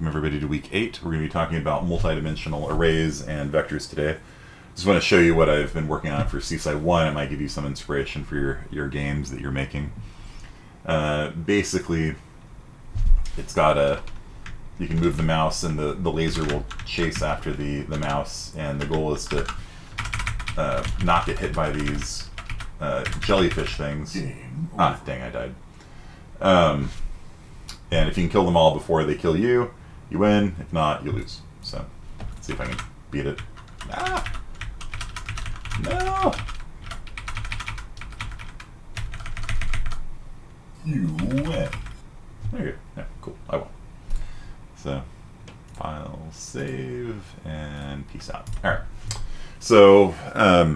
Welcome everybody to week 8. We're going to be talking about multidimensional arrays and vectors today. Just want to show you what I've been working on for Seaside 1. It might give you some inspiration for your games that you're making. Basically, it's got you can move the mouse and the laser will chase after the mouse, and the goal is to not get hit by these jellyfish things. Ah, dang, I died. And if you can kill them all before they kill you, you win. If not, you lose. So, let's see if I can beat it. Ah! No! You win. There you go. Yeah, cool. I won. So, file, save, and peace out. Alright. So, I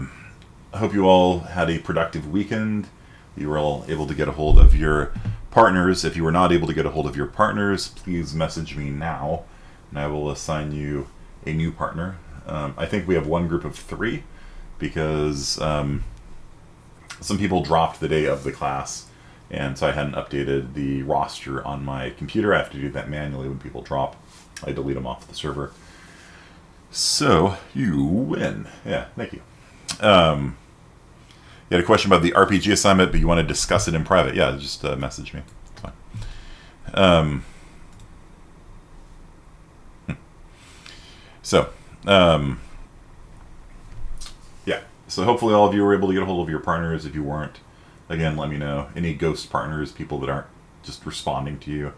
hope you all had a productive weekend. You were all able to get a hold of your partners. If you were not able to get a hold of your partners, please message me now, and I will assign you a new partner. I think we have one group of 3, because some people dropped the day of the class, and so I hadn't updated the roster on my computer. I have to do that manually when people drop. I delete them off the server. So, you win. Yeah, thank you. You had a question about the RPG assignment, but you want to discuss it in private. Yeah, just message me. It's fine. Yeah. So hopefully all of you were able to get a hold of your partners. If you weren't, again, let me know. Any ghost partners, people that aren't just responding to you,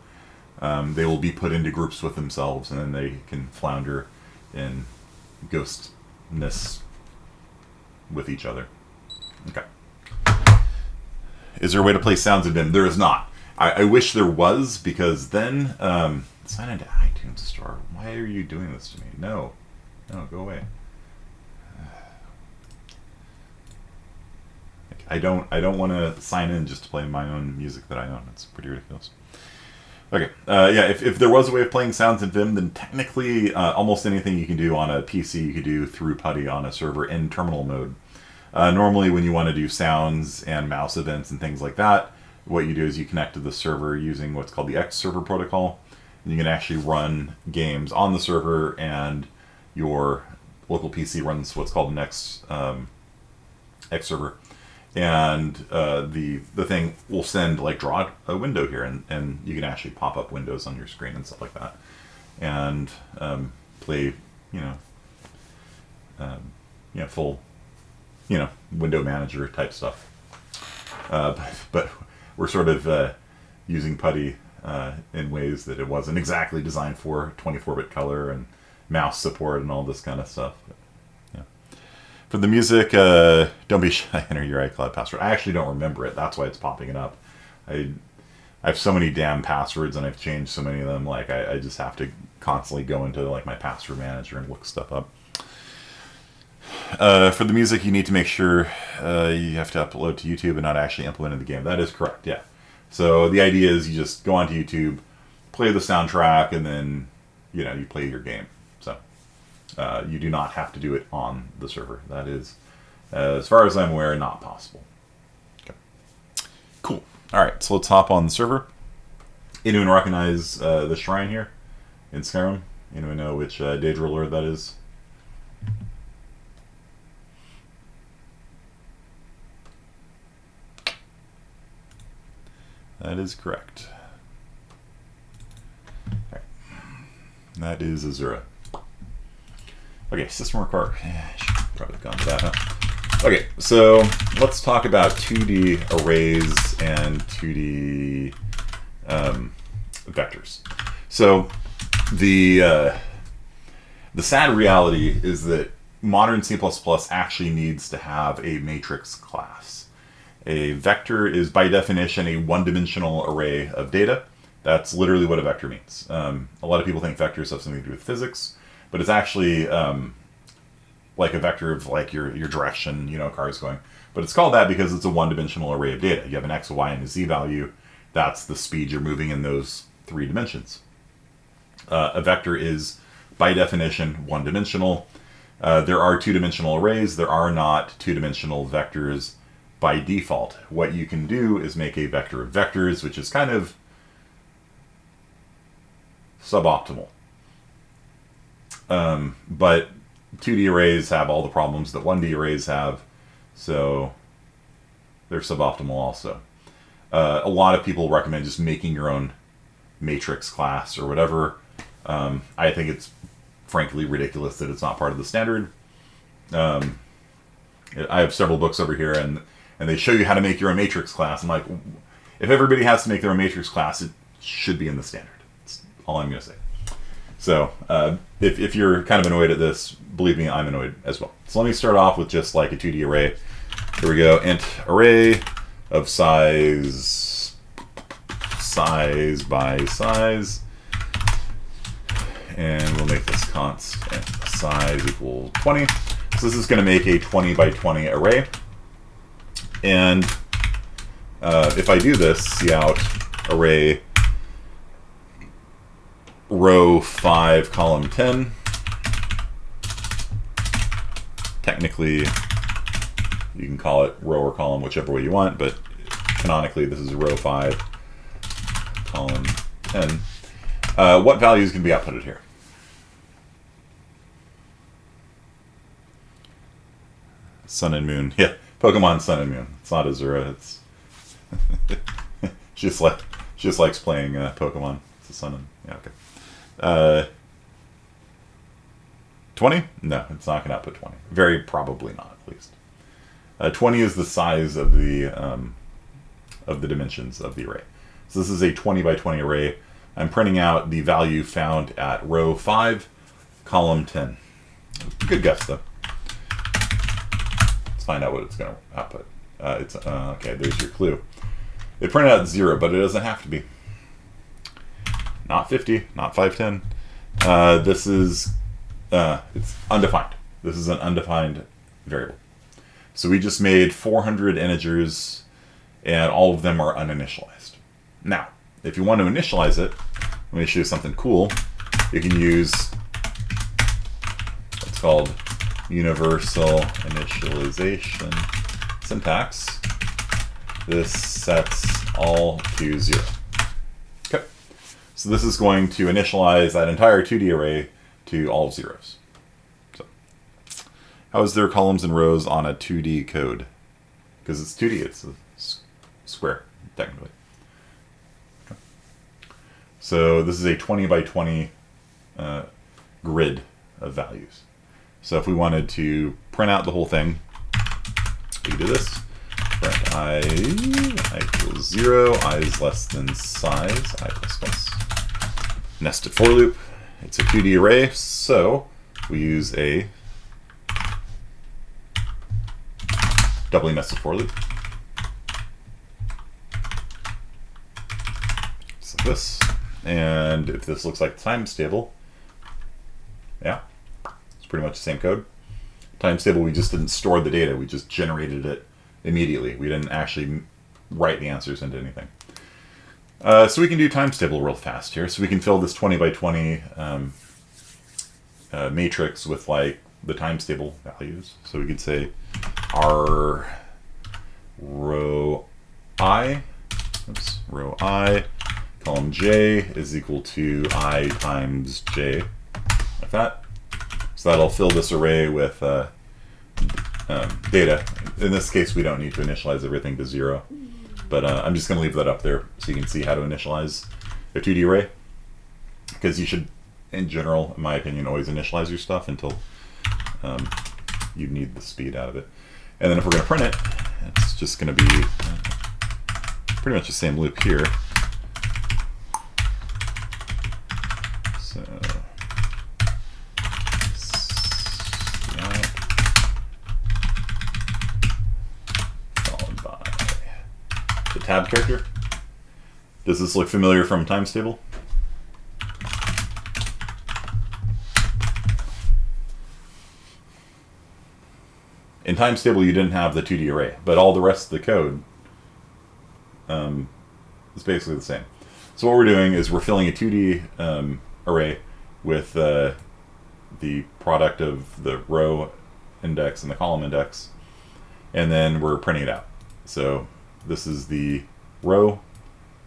they will be put into groups with themselves, and then they can flounder in ghostness with each other. Okay. Is there a way to play sounds in Vim? There is not. I wish there was, because then sign into iTunes Store. Why are you doing this to me? No, go away. I don't want to sign in just to play my own music that I own. It's pretty ridiculous. Okay. Yeah. If there was a way of playing sounds in Vim, then technically almost anything you can do on a PC you could do through PuTTY on a server in terminal mode. Normally when you want to do sounds and mouse events and things like that, what you do is you connect to the server using what's called the X server protocol, and you can actually run games on the server, and your local PC runs what's called an X server, and the thing will send, like, draw a window here, and you can actually pop up windows on your screen and stuff like that, and play full window manager type stuff. But we're sort of using PuTTY in ways that it wasn't exactly designed for, 24-bit color and mouse support and all this kind of stuff. But, yeah. For the music, don't be shy, enter your iCloud password. I actually don't remember it. That's why it's popping it up. I have so many damn passwords, and I've changed so many of them. Like, I just have to constantly go into, like, my password manager and look stuff up. For the music, you need to make sure you have to upload to YouTube and not actually implement in the game. That is correct, yeah. So the idea is you just go onto YouTube, play the soundtrack, and then you play your game. So you do not have to do it on the server. That is, as far as I'm aware, not possible. Okay. Cool. All right, so let's hop on the server. Anyone recognize the shrine here in Skyrim? Anyone know which Daedra Lord that is? That is correct. Right. That is Azura. Okay, system required. I should probably have gone to that, huh? Okay, so let's talk about 2D arrays and 2D vectors. So the sad reality is that modern C++ actually needs to have a matrix class. A vector is, by definition, a one-dimensional array of data. That's literally what a vector means. A lot of people think vectors have something to do with physics, but it's actually like a vector of, like, your direction, a car is going. But it's called that because it's a one-dimensional array of data. You have an x, a y, and a z value. That's the speed you're moving in those 3 dimensions. A vector is, by definition, one-dimensional. There are 2-dimensional arrays. There are not 2-dimensional vectors by default. What you can do is make a vector of vectors, which is kind of suboptimal. But 2D arrays have all the problems that 1D arrays have, so they're suboptimal also. A lot of people recommend just making your own matrix class or whatever. I think it's frankly ridiculous that it's not part of the standard. I have several books over here, and they show you how to make your own matrix class. I'm like, if everybody has to make their own matrix class, it should be in the standard. That's all I'm going to say. So if you're kind of annoyed at this, believe me, I'm annoyed as well. So let me start off with just like a 2D array. Here we go. Int array of size by size. And we'll make this constant size equal 20. So this is going to make a 20 by 20 array. And if I do this, cout array row 5 column 10. Technically, you can call it row or column, whichever way you want, but canonically this is row 5 column 10. What values can be outputted here? Sun and Moon. Yeah, Pokemon Sun and Moon. It's not Azura. It's she just likes playing Pokemon. It's a Sun and yeah. Okay. 20? No, it's not going to output 20. Very probably not, at least. 20 is the size of the dimensions of the array. So this is a 20 by 20 array. I'm printing out the value found at row 5, column 10. Good guess, though. Let's find out what it's going to output. Okay, there's your clue. It printed out 0, but it doesn't have to be. Not 50, not 510. This is, it's undefined. This is an undefined variable. So we just made 400 integers, and all of them are uninitialized. Now, if you want to initialize it, let me show you something cool. You can use what's called universal initialization syntax. This sets all to 0. Okay. So this is going to initialize that entire 2D array to all zeros. So, how is there columns and rows on a 2D code? Because it's 2D, it's a square, technically. Okay. So this is a 20 by 20 grid of values. So if we wanted to print out the whole thing, we do this. Print I equals 0, I is less than size, I plus plus. Nested for loop. It's a 2D array, so we use a doubly nested for loop. Just like this. And if this looks like the times table, yeah, it's pretty much the same code. Times table, we just didn't store the data, we just generated it immediately. We didn't actually write the answers into anything. So we can do times table real fast here. So we can fill this 20 by 20 matrix with like the times table values. So we could say our row I, column j is equal to I times j, like that. So that'll fill this array with data. In this case, we don't need to initialize everything to 0. But I'm just going to leave that up there so you can see how to initialize a 2D array. Because you should, in general, in my opinion, always initialize your stuff until you need the speed out of it. And then if we're going to print it, it's just going to be pretty much the same loop here. So, tab character. Does this look familiar from times table? In times table you didn't have the 2D array, but all the rest of the code is basically the same. So what we're doing is we're filling a 2D array with the product of the row index and the column index, and then we're printing it out. So this is the row,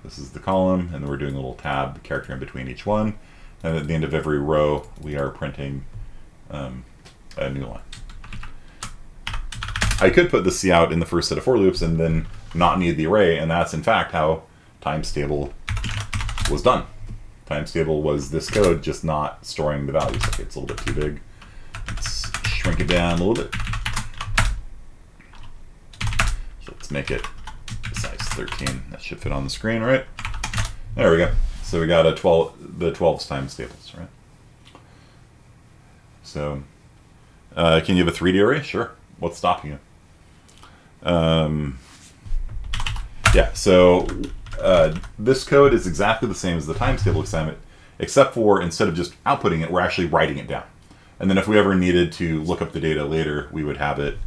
this is the column, and then we're doing a little tab character in between each one. And at the end of every row, we are printing a new line. I could put the cout in the first set of for loops and then not need the array, and that's in fact how Timetable was done. Timetable was this code just not storing the values. Okay, it's a little bit too big. Let's shrink it down a little bit. So let's make it size 13. That should fit on the screen, right? There we go. So we got the 12's times tables, right? So can you have a 3D array? Sure. What's stopping you? Yeah, so this code is exactly the same as the Timetable assignment, except for instead of just outputting it, we're actually writing it down. And then if we ever needed to look up the data later, we would have it,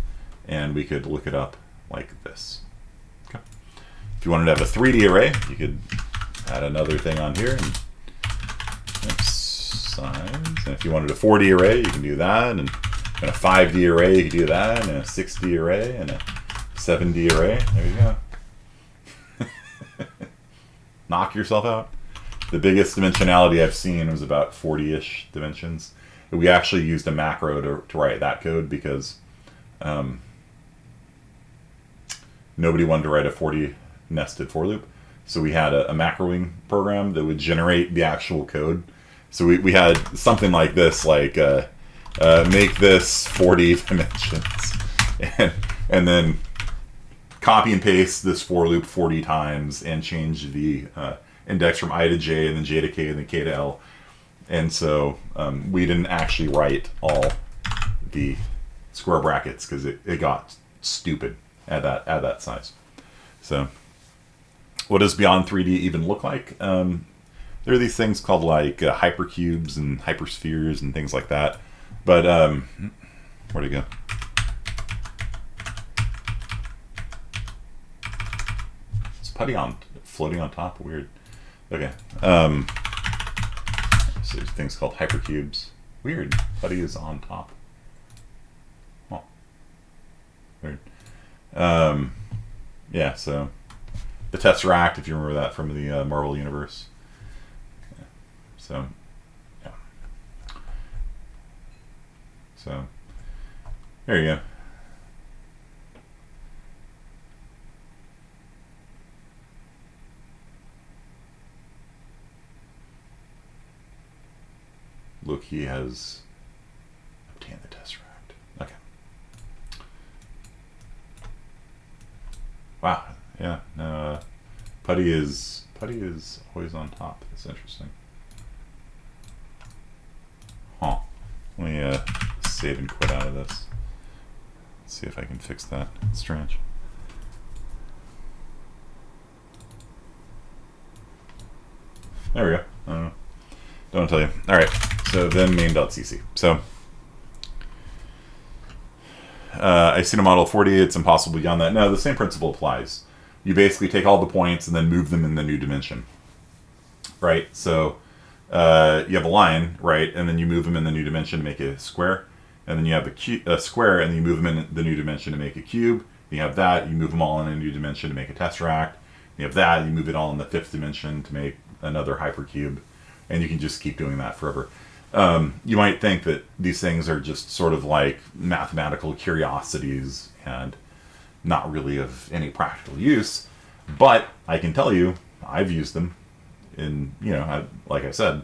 and we could look it up like this. Okay. If you wanted to have a 3D array, you could add another thing on here. And size. And if you wanted a 4D array, you can do that. And a 5D array, you can do that. And a 6D array, and a 7D array. There you go. Knock yourself out. The biggest dimensionality I've seen was about 40-ish dimensions. We actually used a macro to write that code because nobody wanted to write a 40 nested for loop. So we had a macroing program that would generate the actual code. So we had something like this, like make this 40 dimensions, and then copy and paste this for loop 40 times and change the index from I to J and then J to K and then K to L. And so we didn't actually write all the square brackets because it got stupid at that size. So what does Beyond 3D even look like? There are these things called like hypercubes and hyperspheres and things like that. But where'd it go? Is putty floating on top? Weird. Okay. So there's things called hypercubes. Weird. Putty is on top. Oh. Weird. Yeah, so the Tesseract, if you remember that from the Marvel Universe. Yeah. So, yeah. So, there you go. Loki has obtained the Tesseract. Okay. Wow. Yeah. No. Putty is always on top. That's interesting. Huh. Let me save and quit out of this. Let's see if I can fix that. It's strange. There we go. I don't know. Don't tell you. All right. So then main.cc. So I've seen a model of 40. It's impossible beyond that. No, the same principle applies. You basically take all the points and then move them in the new dimension. Right? So you have a line, right? And then you move them in the new dimension to make a square. And then you have a square, and then you move them in the new dimension to make a cube. You have that. You move them all in a new dimension to make a tesseract. You have that. You move it all in the fifth dimension to make another hypercube. And you can just keep doing that forever. You might think that these things are just sort of like mathematical curiosities and not really of any practical use, but I can tell you I've used them in, like I said,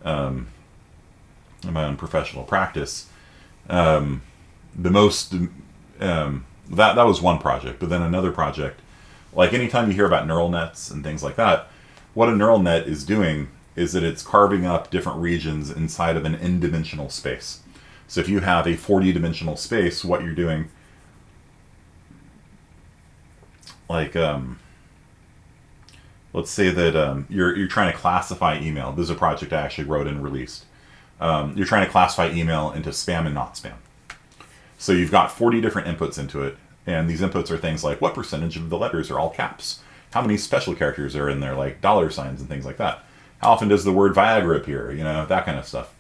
in my own professional practice. That was one project, but then another project, like anytime you hear about neural nets and things like that, what a neural net is doing is that it's carving up different regions inside of an n-dimensional space. So if you have a 40-dimensional space, what you're doing, like, let's say that you're trying to classify email. This is a project I actually wrote and released. You're trying to classify email into spam and not spam. So you've got 40 different inputs into it, and these inputs are things like what percentage of the letters are all caps? How many special characters are in there, like dollar signs and things like that? How often does the word Viagra appear? That kind of stuff.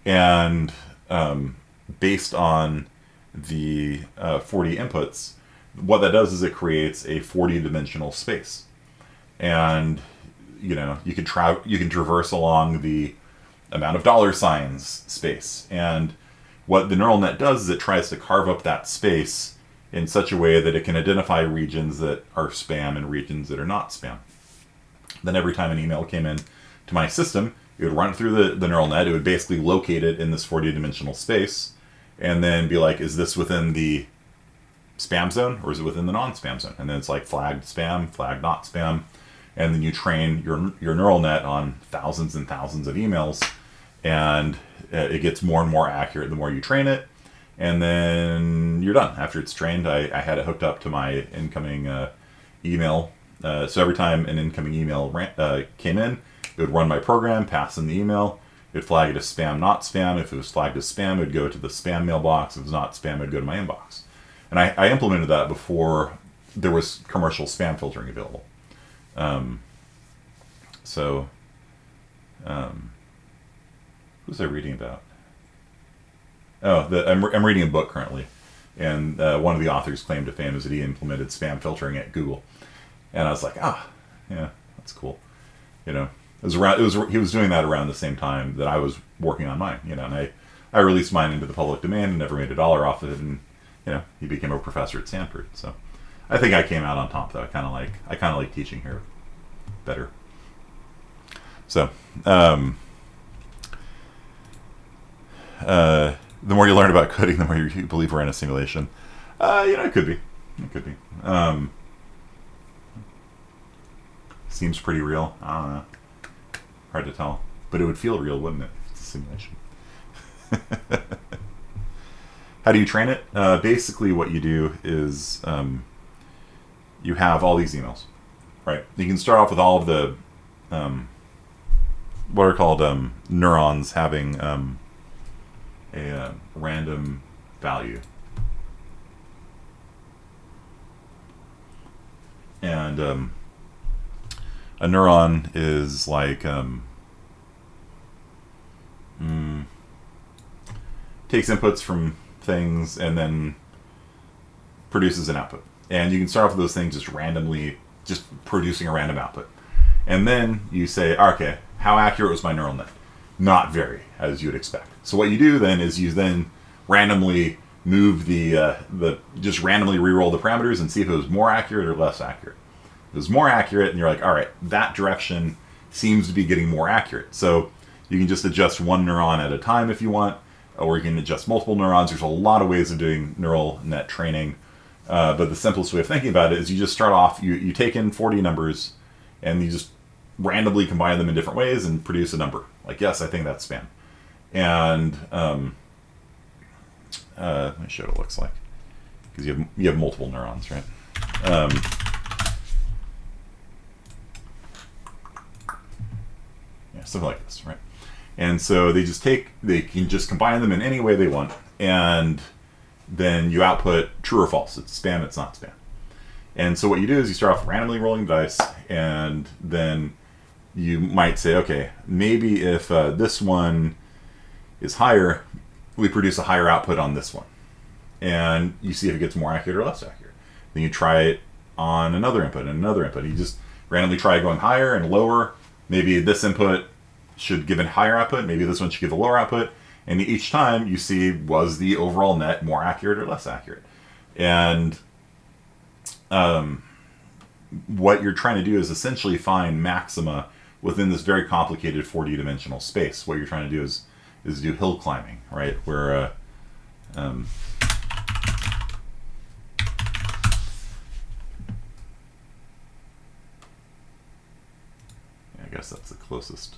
And based on the 40 inputs, what that does is it creates a 40-dimensional space. And you can traverse along the amount of dollar signs space. And what the neural net does is it tries to carve up that space in such a way that it can identify regions that are spam and regions that are not spam. Then every time an email came in to my system, it would run it through the neural net. It would basically locate it in this 40-dimensional space and then be like, is this within the spam zone or is it within the non-spam zone? And then it's like flagged spam, flagged not spam. And then you train your neural net on thousands and thousands of emails, and it gets more and more accurate the more you train it. And then you're done. After it's trained, I had it hooked up to my incoming email. So every time an incoming email came in, it would run my program, pass in the email. It would flag it as spam, not spam. If it was flagged as spam, it would go to the spam mailbox. If it was not spam, it would go to my inbox. And I implemented that before there was commercial spam filtering available. Who was I reading about? Oh, I'm reading a book currently, and one of the authors' claim to fame is that he implemented spam filtering at Google, and I was like, yeah, that's cool. You know, he was doing that around the same time that I was working on mine. You know, and I released mine into the public domain and never made $1 off of it, and you know, he became a professor at Stanford. So I think I came out on top though. I kind of like teaching here better. So. The more you learn about coding, the more you believe we're in a simulation. It could be. Seems pretty real. I don't know. Hard to tell. But it would feel real, wouldn't it? It's a simulation. How do you train it? Basically, what you do is you have all these emails, right? You can start off with all of the what are called neurons having a random value. And a neuron is like takes inputs from things and then produces an output. And you can start off with those things just randomly, just producing a random output. And then you say, okay, how accurate was my neural net? Not very, as you would expect. So what you do then is you then randomly move just randomly re-roll the parameters and see if it was more accurate or less accurate. If it was more accurate, and you're like, all right, that direction seems to be getting more accurate. So you can just adjust one neuron at a time if you want, or you can adjust multiple neurons. There's a lot of ways of doing neural net training. But the simplest way of thinking about it is you just start off, you take in 40 numbers, and you just randomly combine them in different ways and produce a number. Like, yes, I think that's spam. And let me show what it looks like, because you have multiple neurons, right? Yeah, something like this, right? And so they can just combine them in any way they want, and then you output true or false. It's spam, it's not spam. And so what you do is you start off randomly rolling dice, and then you might say, okay, maybe if this one is higher, we produce a higher output on this one. And you see if it gets more accurate or less accurate. Then you try it on another input and another input. You just randomly try going higher and lower. Maybe this input should give a higher output. Maybe this one should give a lower output. And each time you see, was the overall net more accurate or less accurate? And what you're trying to do is essentially find maxima within this very complicated 40-dimensional space. What you're trying to do is do hill climbing, right? Where I guess that's the closest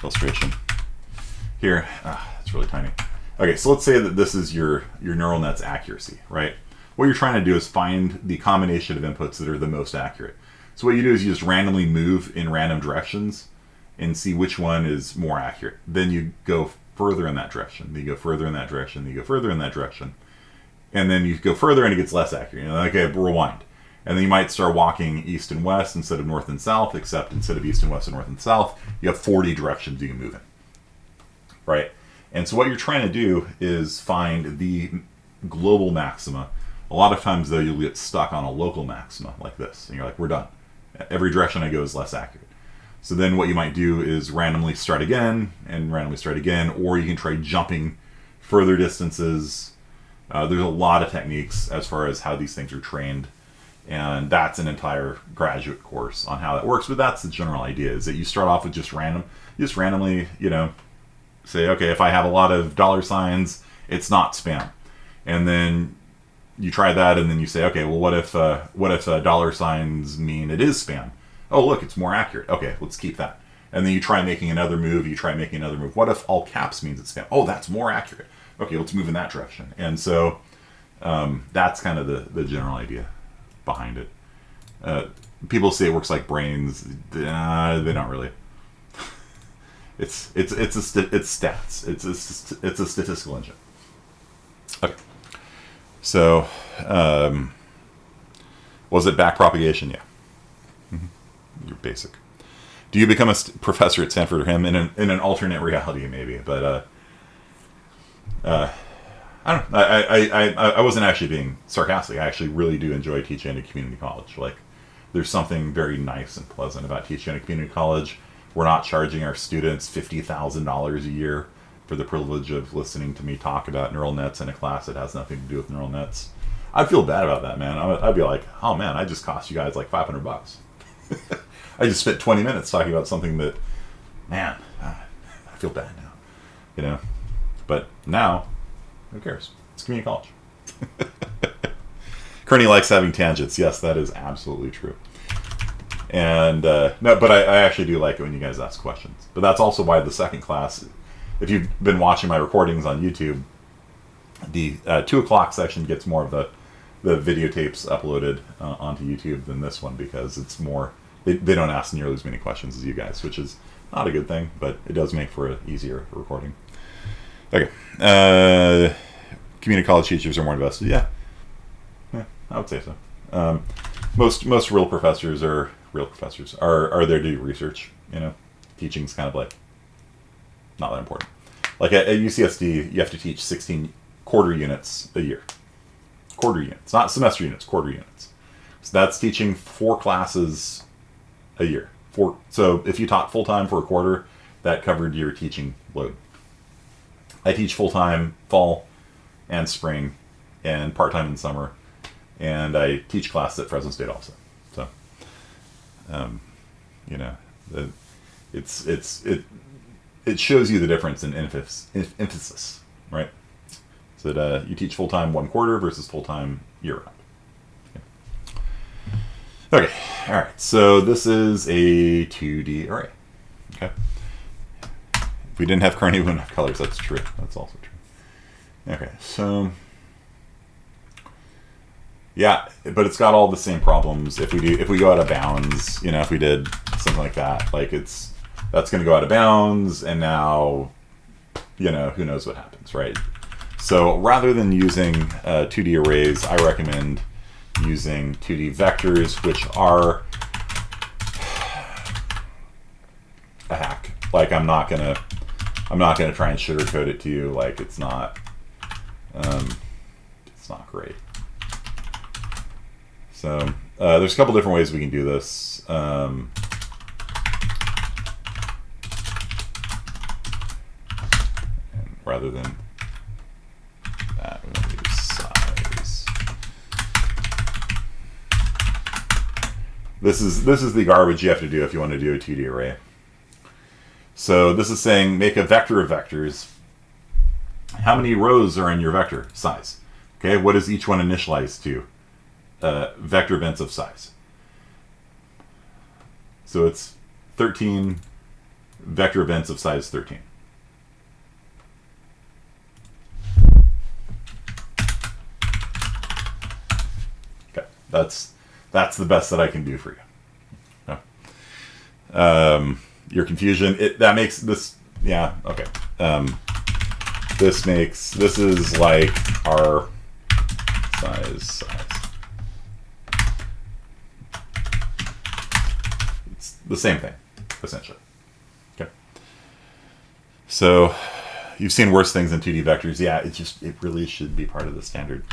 illustration. Here, it's really tiny. Okay, so let's say that this is your neural net's accuracy, right? What you're trying to do is find the combination of inputs that are the most accurate. So what you do is you just randomly move in random directions and see which one is more accurate. Then you go further in that direction. Then you go further in that direction. Then you go further in that direction. And then you go further and it gets less accurate. You know, okay, rewind. And then you might start walking east and west instead of north and south, except instead of east and west and north and south, you have 40 directions you can move in. Right? And so what you're trying to do is find the global maxima. A lot of times, though, you'll get stuck on a local maxima like this. And you're like, we're done. Every direction I go is less accurate. So then what you might do is randomly start again and randomly start again, or you can try jumping further distances. There's a lot of techniques as far as how these things are trained, and that's an entire graduate course on how that works. But that's the general idea, is that you start off with just randomly, you know, say, okay, if I have a lot of $signs, it's not spam. And then you try that, and then you say, okay, well, what if $signs mean it is spam? Oh, look, it's more accurate. Okay, let's keep that. And then you try making another move. What if all caps means it's spam? Oh, that's more accurate. Okay, let's move in that direction. And so that's kind of the general idea behind it. People say it works like brains. They don't really. It's stats. It's a statistical engine. Okay. So, was it backpropagation? Yeah. Mm-hmm. You're basic. Do you become a professor at Stanford or him in an alternate reality? Maybe, but I don't know. I wasn't actually being sarcastic. I actually really do enjoy teaching at a community college. Like, there's something very nice and pleasant about teaching at a community college. We're not charging our students $50,000 a year for the privilege of listening to me talk about neural nets in a class that has nothing to do with neural nets. I'd feel bad about that, man. I'd be like, oh man, I just cost you guys like $500. I just spent 20 minutes talking about something that, man, I feel bad now, you know. But now, who cares? It's community college. Kearney likes having tangents. Yes, that is absolutely true. And no, but I actually do like it when you guys ask questions. But that's also why the second class, if you've been watching my recordings on YouTube, the 2 o'clock section gets more of the videotapes uploaded onto YouTube than this one, because it's more, they don't ask nearly as many questions as you guys, which is not a good thing, but it does make for an easier recording. Okay. Community college teachers are more invested. Yeah, I would say so. Most real professors are there to do research. You know, teaching's kind of like not that important. Like at UCSD, you have to teach 16 quarter units a year. Quarter units, not semester units, quarter units. So that's teaching 4 classes a year. So if you taught full time for a quarter, that covered your teaching load. I teach full time fall and spring, and part time in summer, and I teach class at Fresno State also. So, you know, it shows you the difference in emphasis, right? So that you teach full time 1 quarter versus full time year round. Okay, all right. So this is a 2D array. Okay. If we didn't have Kearney, we wouldn't have colors. That's true. That's also true. Okay, so yeah, but it's got all the same problems. If we go out of bounds, you know, if we did something like that, like that's going to go out of bounds, and now, you know, who knows what happens, right? So rather than using 2D arrays, I recommend using 2D vectors, which are a hack. Like, I'm not gonna try and sugarcoat it to you. Like, it's not great. So there's a couple different ways we can do this. And rather than that, we're going to use size. This is the garbage you have to do if you want to do a 2D array. So this is saying make a vector of vectors. How many rows are in your vector size? Okay, what is each one initialized to? Vector events of size. So it's 13 vector events of size 13. Okay, that's the best that I can do for you. Okay. Your confusion, that makes this, yeah, okay. This is like our size. It's the same thing, essentially. Okay. So you've seen worse things than 2D vectors. Yeah, it really should be part of the standard.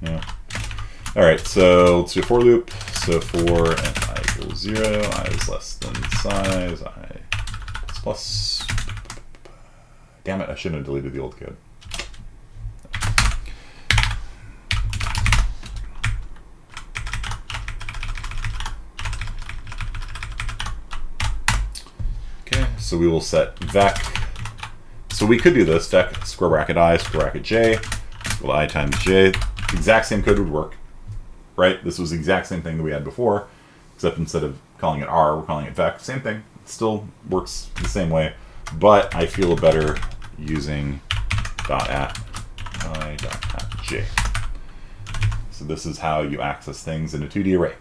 Yeah. All right, so let's do a for loop. So for and I equals 0, I is less than size, I is plus. Damn it, I shouldn't have deleted the old code. Okay, so we will set vec. So we could do this, vec square bracket I, square bracket j, equal I times j. Exact same code would work, right? This was the exact same thing that we had before, except instead of calling it R, we're calling it vec. Same thing. It still works the same way, but I feel better using dot at I dot at j. So this is how you access things in a 2D array.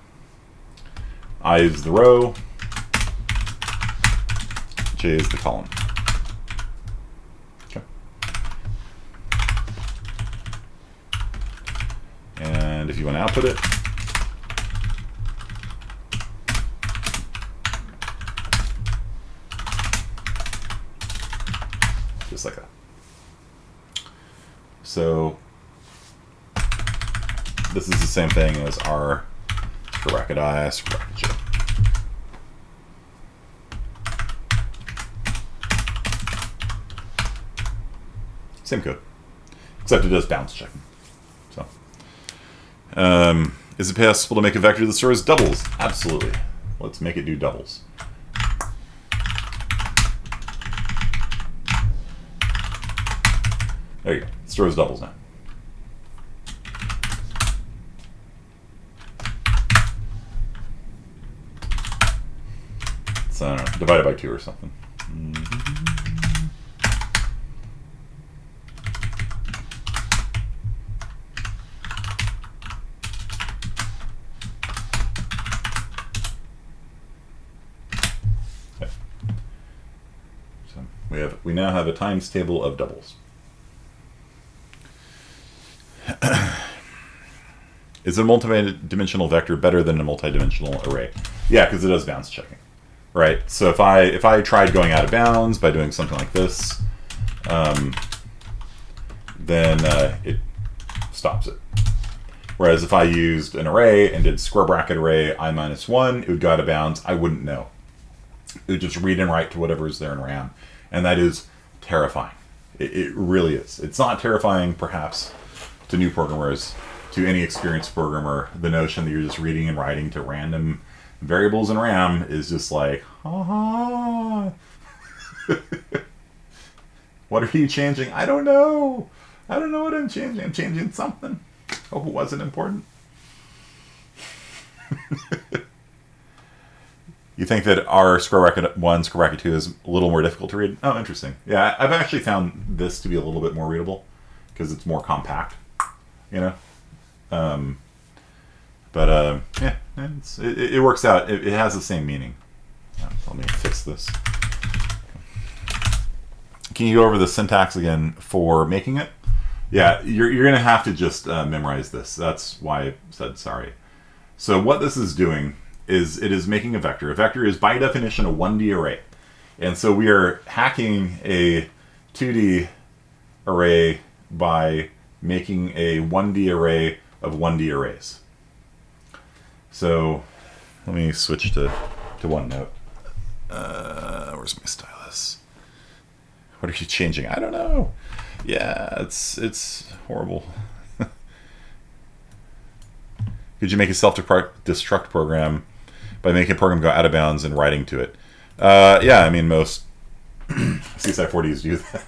I is the row, j is the column. Okay. And if you want to output it, just like that. So this is the same thing as R square bracket I square bracket j. Same code, except it does bounds checking. So, is it possible to make a vector that stores doubles? Absolutely. Let's make it do doubles. There you go. It stores doubles now. It's, I don't know, divided by 2 or something. Okay. So we now have a times table of doubles. Is a multi-dimensional vector better than a multi-dimensional array? Yeah, because it does bounds checking, right? So if I tried going out of bounds by doing something like this, then it stops it. Whereas if I used an array and did square bracket array I minus 1, it would go out of bounds. I wouldn't know. It would just read and write to whatever is there in RAM, and that is terrifying. It really is. It's not terrifying, perhaps, to new programmers. To any experienced programmer, the notion that you're just reading and writing to random variables in RAM is just like, ha. What are you changing? I don't know. I don't know what I'm changing. I'm changing something. Hope it wasn't important. You think that R square bracket 1, square bracket 2 is a little more difficult to read? Oh, interesting. Yeah, I've actually found this to be a little bit more readable because it's more compact, you know? Yeah, it works out. It has the same meaning. Let me fix this. Can you go over the syntax again for making it? Yeah, you're going to have to just memorize this. That's why I said sorry. So what this is doing is it is making a vector. A vector is by definition a 1D array. And so we are hacking a 2D array by making a 1D array of 1D arrays. So let me switch to OneNote. Where's my stylus? What are you changing? I don't know. Yeah, it's horrible. Could you make a self-destruct program by making a program go out of bounds and writing to it? Yeah, I mean, most CSI40s do that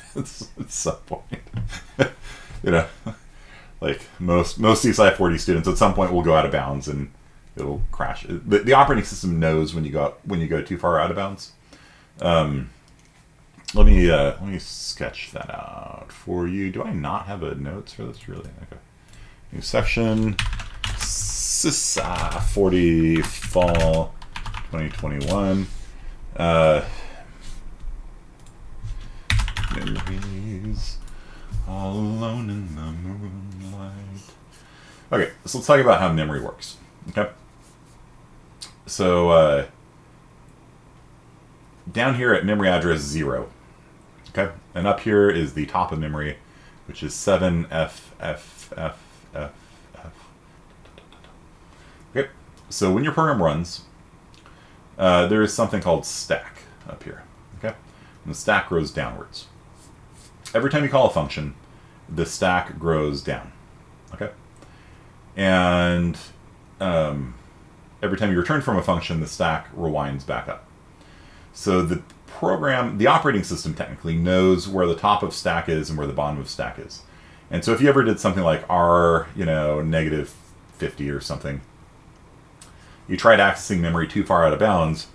at some point. You know, like most CSI40 students at some point will go out of bounds and it'll crash. The operating system knows when you go too far out of bounds. Let me sketch that out for you. Do I not have a notes for this? Really? Okay. New section. CSI40 fall 2021. Memories all alone in the moonlight. Okay, so let's talk about how memory works. Okay. So down here at memory address 0. Okay, and up here is the top of memory, which is 7FFFFF. Okay, so when your program runs, there is something called stack up here. Okay, and the stack grows downwards. Every time you call a function, the stack grows down. Okay, and every time you return from a function, the stack rewinds back up. So the program, the operating system technically knows where the top of stack is and where the bottom of stack is. And so if you ever did something like R, negative 50 or something, you tried accessing memory too far out of bounds,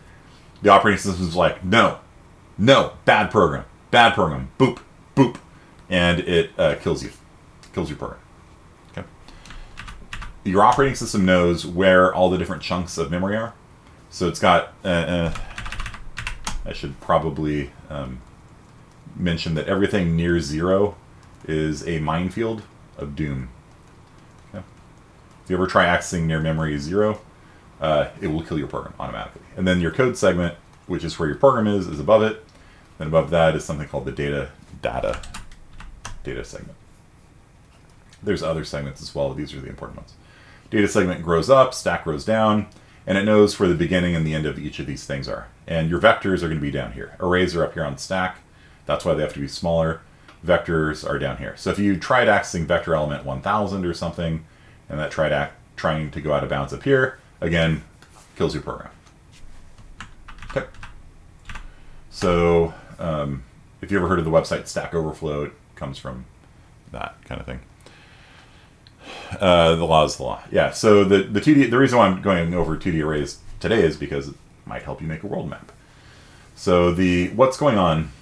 the operating system is like, no, bad program, boop, boop, and it kills you, kills your program. Okay. Your operating system knows where all the different chunks of memory are. So it's got, I should probably mention that everything near 0 is a minefield of doom. Okay. If you ever try accessing near memory 0, it will kill your program automatically. And then your code segment, which is where your program is above it. Then above that is something called the data segment. There's other segments as well. These are the important ones. Data segment grows up, stack grows down, and it knows where the beginning and the end of each of these things are. And your vectors are going to be down here. Arrays are up here on stack. That's why they have to be smaller. Vectors are down here. So if you tried accessing vector element 1000 or something, and that trying to go out of bounds up here, again, kills your program. Okay. So if you ever heard of the website Stack Overflow, it comes from that kind of thing. The law is the law. Yeah, so the reason why I'm going over 2D arrays today is because it might help you make a world map. So what's going on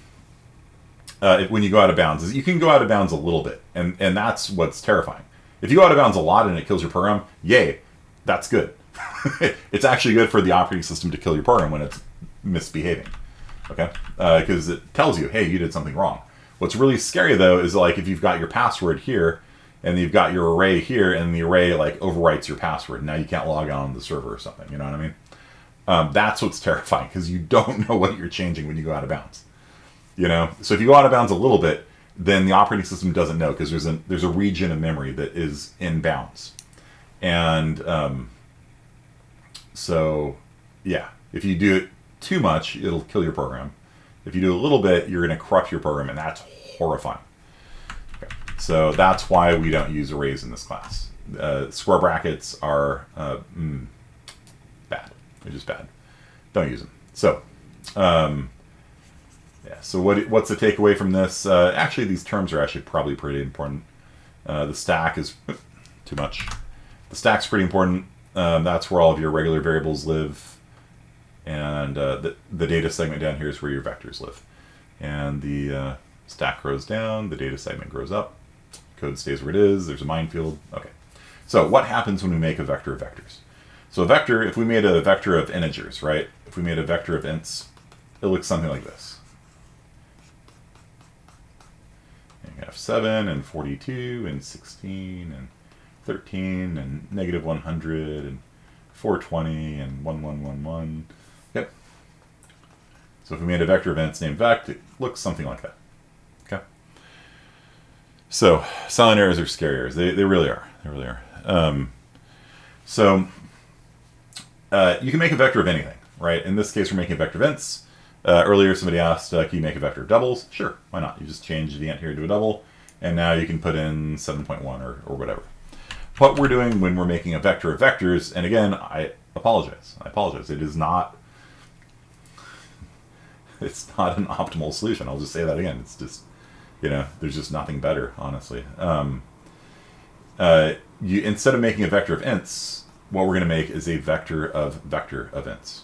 when you go out of bounds is you can go out of bounds a little bit, and that's what's terrifying. If you go out of bounds a lot and it kills your program, yay, that's good. It's actually good for the operating system to kill your program when it's misbehaving, okay? Because it tells you, hey, you did something wrong. What's really scary, though, is like if you've got your password here, and you've got your array here, and the array like overwrites your password. Now you can't log on to the server or something, you know what I mean? That's what's terrifying, because you don't know what you're changing when you go out of bounds. So if you go out of bounds a little bit, then the operating system doesn't know, because there's a region of memory that is in bounds. And so, yeah, if you do it too much, it'll kill your program. If you do a little bit, you're going to corrupt your program, and that's horrifying. Okay. So that's why we don't use arrays in this class. Square brackets are bad. They're just bad. Don't use them. So, yeah. So what's the takeaway from this? Actually, these terms are actually probably pretty important. The stack is too much. The stack's pretty important. That's where all of your regular variables live. And the data segment down here is where your vectors live. And the stack grows down, the data segment grows up, code stays where it is, there's a minefield. Okay. So what happens when we make a vector of vectors? So a vector, if we made a vector of integers, right? If we made a vector of ints, it looks something like this. And you have 7 and 42 and 16 and 13 and negative 100 and 420 and 1111. Yep. So if we made a vector of ints named vect, it looks something like that. Okay. So silent errors are scary errors. They really are. They really are. You can make a vector of anything, right? In this case, we're making a vector of ints. Earlier, somebody asked, can you make a vector of doubles? Sure, why not? You just change the int here to a double, and now you can put in 7.1 or whatever. What we're doing when we're making a vector of vectors, and again, I apologize. It is not... It's not an optimal solution. I'll just say that again. It's just, there's just nothing better, honestly. Instead of making a vector of ints, what we're going to make is a vector of ints.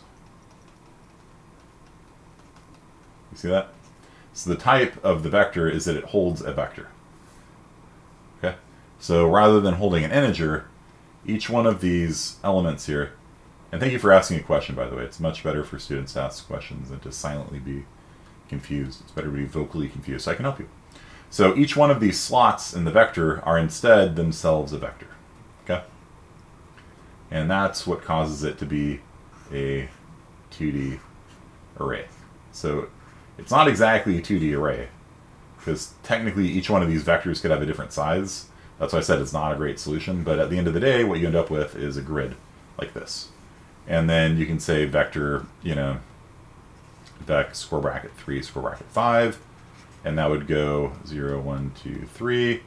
You see that? So the type of the vector is that it holds a vector. Okay? So rather than holding an integer, each one of these elements here, and thank you for asking a question, by the way. It's much better for students to ask questions than to silently be confused. It's better to be vocally confused, so I can help you. So each one of these slots in the vector are instead themselves a vector. Okay? And that's what causes it to be a 2D array. So it's not exactly a 2D array, because technically each one of these vectors could have a different size. That's why I said it's not a great solution, but at the end of the day, what you end up with is a grid like this. And then you can say vector, vec square bracket 3, square bracket 5. And that would go 0, 1, 2, 3,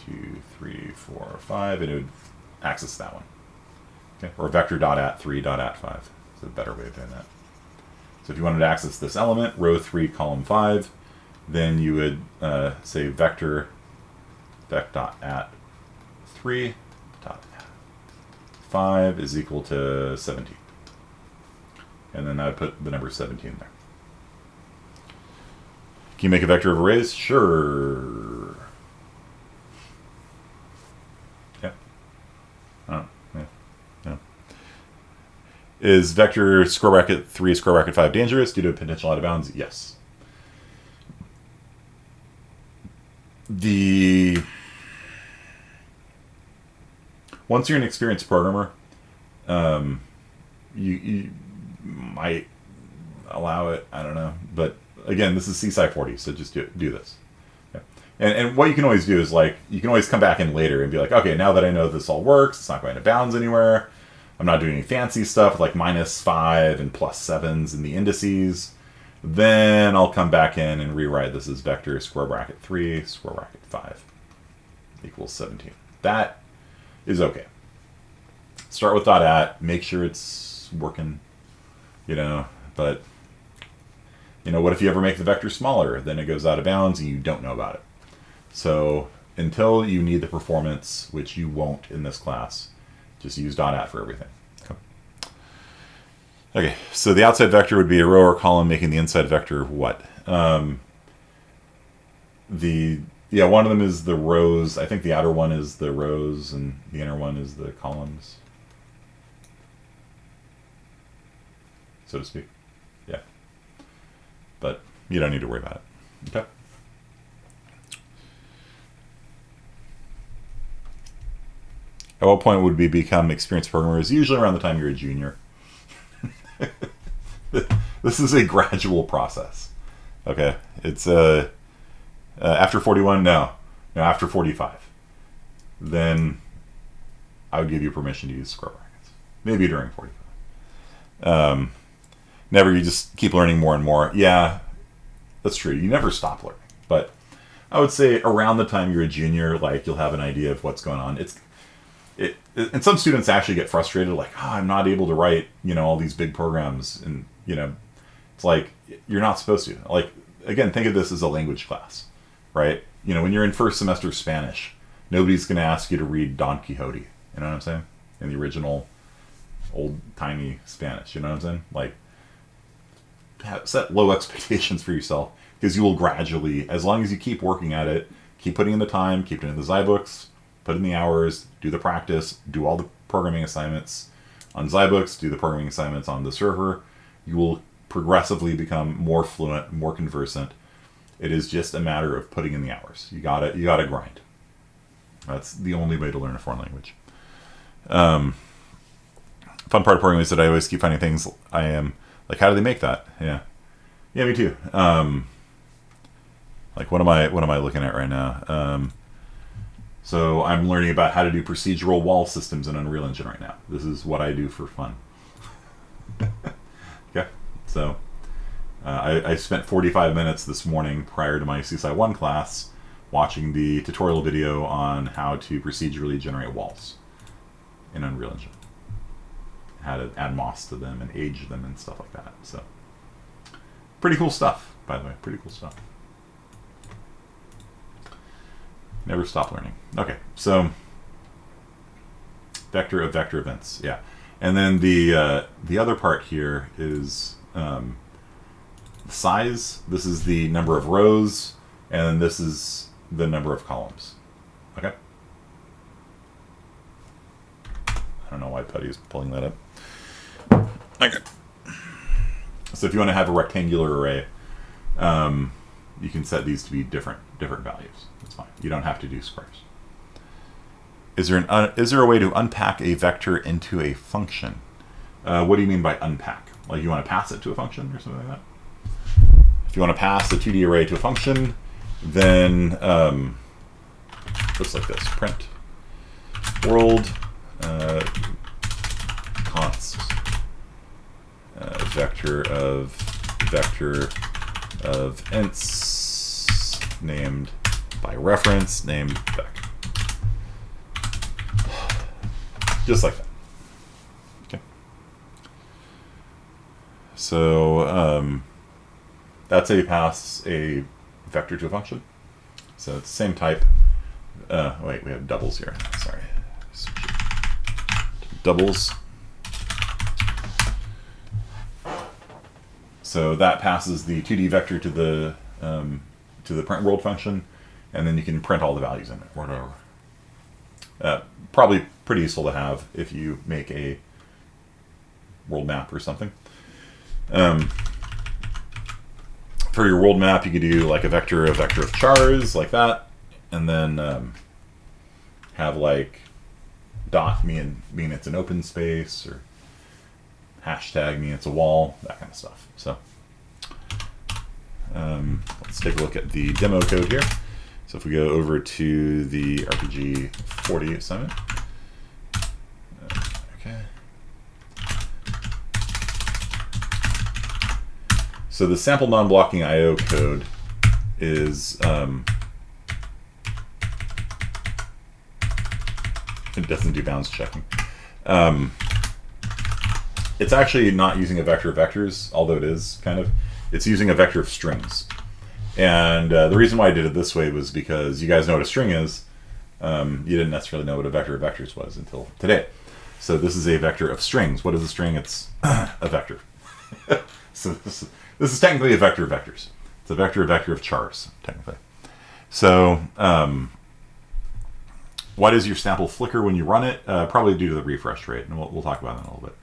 2, 3, 4, 5, and it would access that one. Okay. Or vector dot at 3 dot at 5. It's a better way of doing that. So if you wanted to access this element, row 3, column 5, then you would say vector vec dot at 3 dot at 5 is equal to 17. And then that would put the number 17 there. Can you make a vector of arrays? Sure. Yeah. Oh, yeah. Yeah. Is vector square bracket 3 square bracket 5 dangerous due to potential out of bounds? Yes. Once you're an experienced programmer, you might allow it. I don't know, but again, this is CSI 40, so just do this. Okay. And what you can always do is you can always come back in later and be like, okay, now that I know this all works, it's not going to bounds anywhere. I'm not doing any fancy stuff like -5 and +7s in the indices. Then I'll come back in and rewrite this as vector square bracket 3 square bracket 5 equals 17. That is okay. Start with .at, make sure it's working, but what if you ever make the vector smaller? Then it goes out of bounds and you don't know about it. So until you need the performance, which you won't in this class, just use .at for everything. Okay, so the outside vector would be a row or column making the inside vector what? One of them is the rows. I think the outer one is the rows and the inner one is the columns, so to speak. Yeah. But you don't need to worry about it. Okay. At what point would we become experienced programmers? Usually around the time you're a junior. This is a gradual process. Okay. It's after 41, no, after 45. Then I would give you permission to use square brackets. Maybe during 45. Never, you just keep learning more and more. Yeah, that's true. You never stop learning. But I would say around the time you're a junior, you'll have an idea of what's going on. And some students actually get frustrated, I'm not able to write, all these big programs. And, it's like, you're not supposed to. Again, think of this as a language class, right? When you're in first semester Spanish, nobody's going to ask you to read Don Quixote. You know what I'm saying? In the original old-timey Spanish, you know what I'm saying? Set low expectations for yourself, because you will gradually, as long as you keep working at it, keep putting in the time, keep doing the Zybooks, put in the hours, do the practice, do all the programming assignments on Zybooks, do the programming assignments on the server, you will progressively become more fluent, more conversant. It is just a matter of putting in the hours. You gotta grind. That's the only way to learn a foreign language. Fun part of programming is that I always keep finding things I am how do they make that? Yeah, me too. What am I looking at right now? So I'm learning about how to do procedural wall systems in Unreal Engine right now. This is what I do for fun. Okay, so I spent 45 minutes this morning prior to my CSI 1 class watching the tutorial video on how to procedurally generate walls in Unreal Engine. How to add moss to them and age them and stuff like that. So pretty cool stuff, by the way. Pretty cool stuff. Never stop learning. Okay, so vector of vector events, yeah. And then the other part here is size. This is the number of rows, and this is the number of columns. Okay. I don't know why Putty is pulling that up. Okay. So if you want to have a rectangular array, you can set these to be different values. That's fine. You don't have to do squares. Is there a way to unpack a vector into a function? What do you mean by unpack? You want to pass it to a function or something like that? If you want to pass a 2D array to a function, then looks like this: print world response. Vector of ints named by reference named vec. Just like that. Okay. So that's how you pass a vector to a function. So it's the same type. Wait, we have doubles here. Sorry. Doubles. So that passes the 2D vector to the PrintWorld function, and then you can print all the values in it, or whatever. Probably pretty useful to have if you make a world map or something. For your world map, you could do like a vector of chars, like that, and then have like dot mean it's an open space, or hashtag mean it's a wall, that kind of stuff. So let's take a look at the demo code here. So if we go over to the RPG40 assignment. Okay. So the sample non-blocking IO code is it doesn't do bounds checking. It's actually not using a vector of vectors, although it is kind of. It's using a vector of strings. And the reason why I did it this way was because you guys know what a string is. You didn't necessarily know what a vector of vectors was until today. So this is a vector of strings. What is a string? It's a vector. So this is technically a vector of vectors. It's a vector of chars, technically. So why does your sample flicker when you run it? Probably due to the refresh rate, and we'll talk about that in a little bit.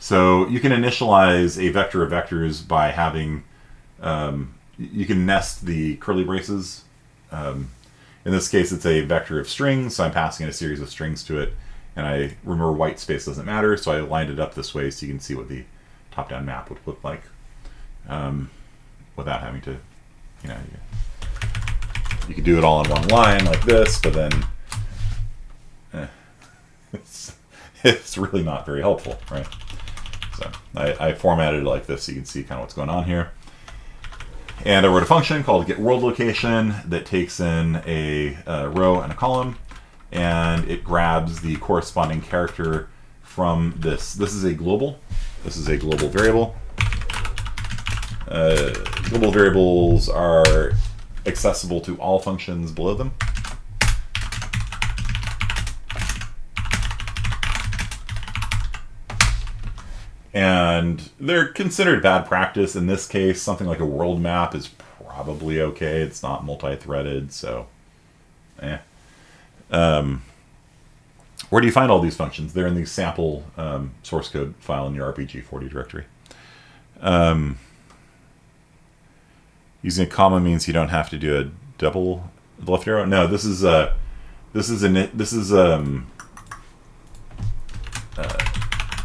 So you can initialize a vector of vectors by having, you can nest the curly braces. In this case, it's a vector of strings, so I'm passing a series of strings to it. And I remember white space doesn't matter, so I lined it up this way so you can see what the top-down map would look like without having to, you could do it all in one line like this, but then it's really not very helpful, right? So I formatted it like this so you can see kind of what's going on here. And I wrote a function called getWorldLocation that takes in a row and a column, and it grabs the corresponding character from this. This is a global. This is a global variable. Global variables are accessible to all functions below them. And they're considered bad practice. In this case, something like a world map is probably okay. It's not multi-threaded, so where do you find all these functions? They're in the sample source code file in your RPG40 directory. Using a comma means you don't have to do a double left arrow. No,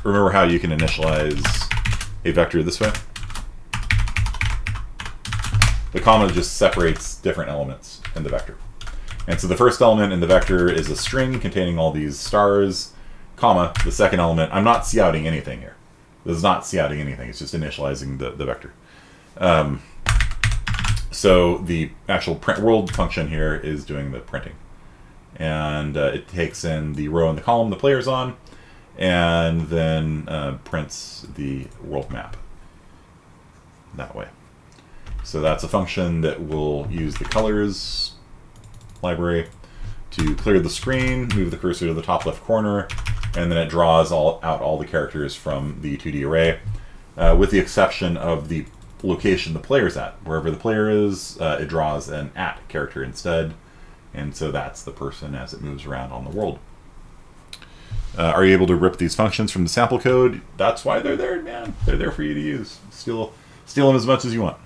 remember how you can initialize a vector this way? The comma just separates different elements in the vector. And so the first element in the vector is a string containing all these stars, comma, the second element, I'm not scouting anything here. This is not scouting anything, it's just initializing the vector. So the actual PrintWorld function here is doing the printing. And it takes in the row and the column the player's on, and then prints the world map that way. So that's a function that will use the colors library to clear the screen, move the cursor to the top left corner, and then it draws out all the characters from the 2D array, with the exception of the location the player's at. Wherever the player is, it draws an @ character instead, and so that's the person as it moves around on the world. Are you able to rip these functions from the sample code? That's why they're there, man. They're there for you to use. Steal them as much as you want.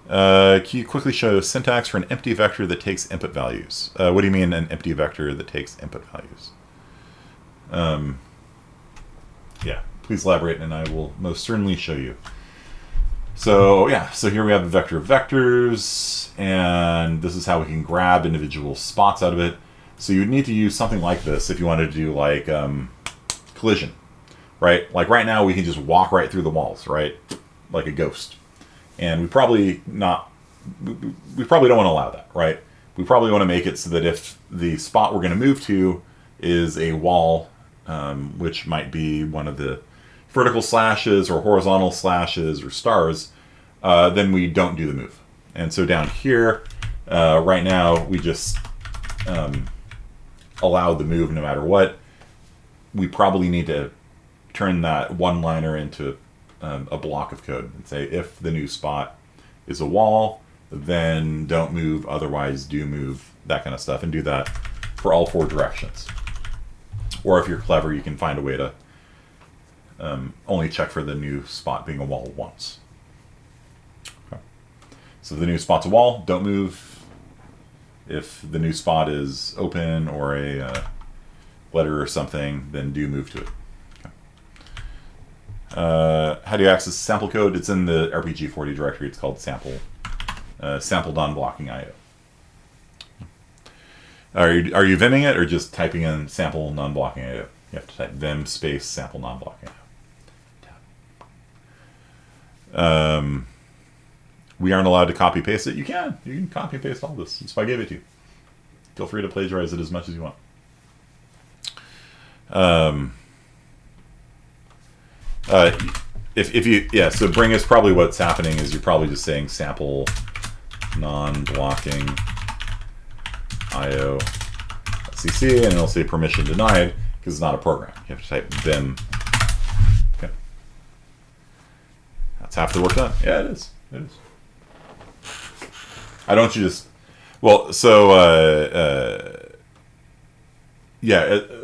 Can you quickly show syntax for an empty vector that takes input values? What do you mean an empty vector that takes input values? Yeah, please elaborate and I will most certainly show you. So yeah, so here we have a vector of vectors, and this is how we can grab individual spots out of it. So you would need to use something like this if you wanted to do like collision, right? Like right now we can just walk right through the walls, right? Like a ghost. And we probably don't want to allow that, right? We probably want to make it so that if the spot we're going to move to is a wall, which might be one of the vertical slashes or horizontal slashes or stars, then we don't do the move. And so down here, right now, we just allow the move no matter what. We probably need to turn that one-liner into a block of code and say, if the new spot is a wall, then don't move, otherwise do move, that kind of stuff, and do that for all 4 directions. Or if you're clever, you can find a way to only check for the new spot being a wall once. Okay. So if the new spot's a wall, don't move. If the new spot is open or a letter or something, then do move to it. How do you access sample code? It's in the RPG40 directory. It's called sample non-blocking IO. Are you vimming it or just typing in sample non-blocking IO? You have to type vim space sample non-blocking IO. We aren't allowed to copy paste it. You can copy paste all this. That's why I gave it to you. Feel free to plagiarize it as much as you want. So bring is probably what's happening is you're probably just saying sample non-blocking IO.cc and it'll say permission denied because it's not a program. You have to type vim. Okay. That's half the work done. Yeah, it is. It is. I don't you just, well, so,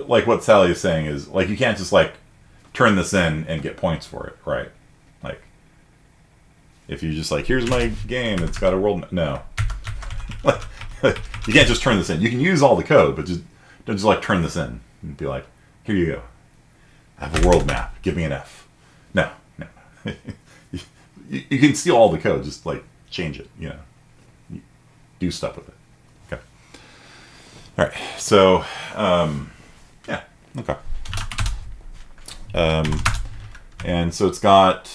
like what Sally is saying is, like, you can't just, like, turn this in and get points for it, right? Like, if you just, like, here's my game, it's got a world, no. You can't just turn this in. You can use all the code, but just don't just, like, turn this in and be like, here you go. I have a world map. Give me an F. No. You can steal all the code, just, like, change it, you know. Do stuff with it. Okay. All right. So, yeah. Okay. And so it's got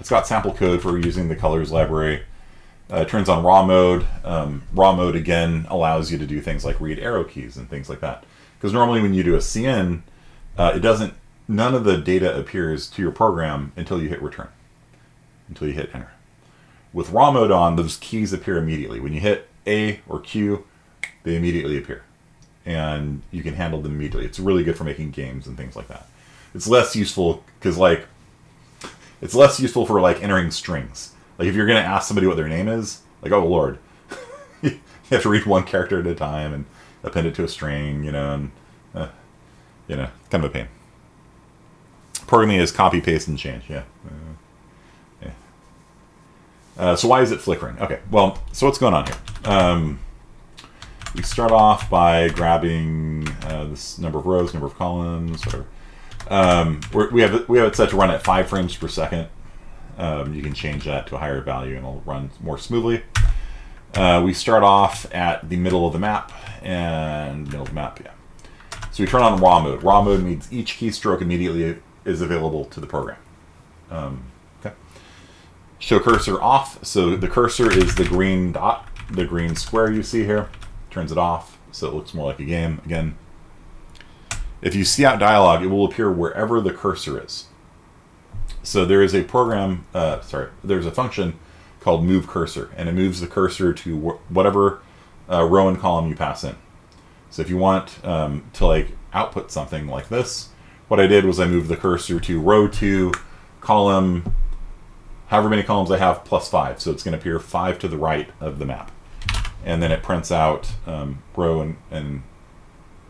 sample code for using the colors library. It turns on raw mode. Raw mode again allows you to do things like read arrow keys and things like that. Because normally when you do a CN, none of the data appears to your program until you hit return, until you hit enter. With raw mode on, those keys appear immediately. When you hit A or Q, they immediately appear. And you can handle them immediately. It's really good for making games and things like that. It's less useful because, like, it's less useful for, like, entering strings. Like, if you're going to ask somebody what their name is, like, oh, Lord. You have to read one character at a time and append it to a string, you know, and, kind of a pain. Programming is copy, paste, and change, yeah. So why is it flickering? Okay, well, so what's going on here? We start off by grabbing this number of rows, number of columns, whatever. We have it set to run at 5 frames per second. You can change that to a higher value and it'll run more smoothly. We start off at the middle of the map, yeah. So we turn on raw mode. Raw mode means each keystroke immediately is available to the program. Okay. Show cursor off. So the cursor is the green dot, the green square you see here. Turns it off so it looks more like a game again. If you see out dialog, it will appear wherever the cursor is. So there is a program, there's a function called move cursor, and it moves the cursor to whatever row and column you pass in. So if you want to like output something like this, what I did was I moved the cursor to row 2, column, however many columns I have, +5. So it's going to appear 5 to the right of the map. And then it prints out row and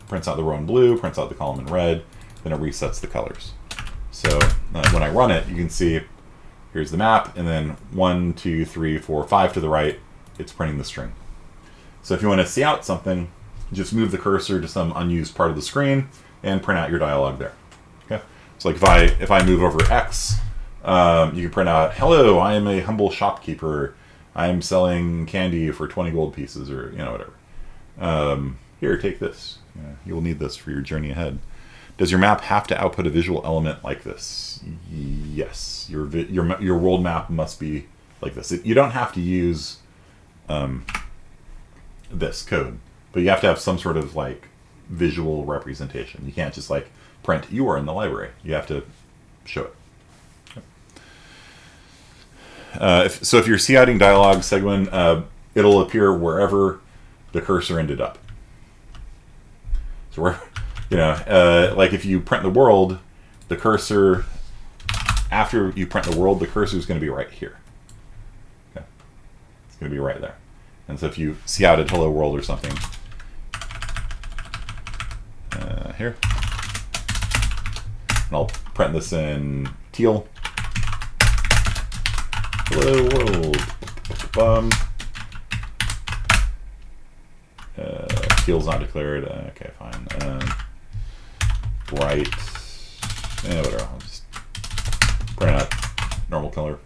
prints out the row in blue, prints out the column in red, then it resets the colors. So when I run it, you can see here's the map, and then 1, 2, 3, 4, 5 to the right, it's printing the string. So if you want to see out something, just move the cursor to some unused part of the screen and print out your dialog there. Okay. So like if I move over X, you can print out, hello, I am a humble shopkeeper. I am selling candy for 20 gold pieces, or whatever. Here, take this. You will need this for your journey ahead. Does your map have to output a visual element like this? Yes. Your world map must be like this. You don't have to use this code, but you have to have some sort of like visual representation. You can't just like print you are in the library. You have to show it. So if you're counting dialogue, Segwin, it'll appear wherever the cursor ended up. So we're, like if you print the world, the cursor, after you print the world, the cursor is going to be right here. Okay. It's going to be right there. And so if you counted hello world or something, here, and I'll print this in teal. Hello world. Teal's not declared. Okay, fine. Bright. Whatever. I'll just print out normal color.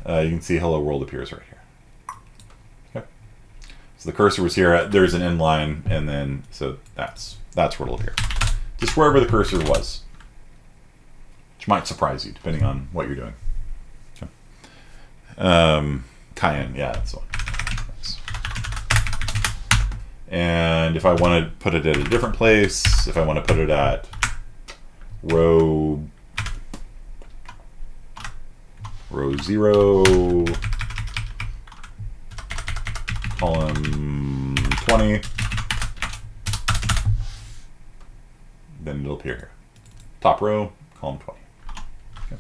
You can see hello world appears right here. Okay. So the cursor was here. There's an inline, and then so that's where it'll appear. Just wherever the cursor was, which might surprise you depending on what you're doing. Cayenne, yeah, that's the one. Nice. And if I want to put it at a different place, if I want to put it at row 0, column 20, then it'll appear here. Top row, column 20. Okay.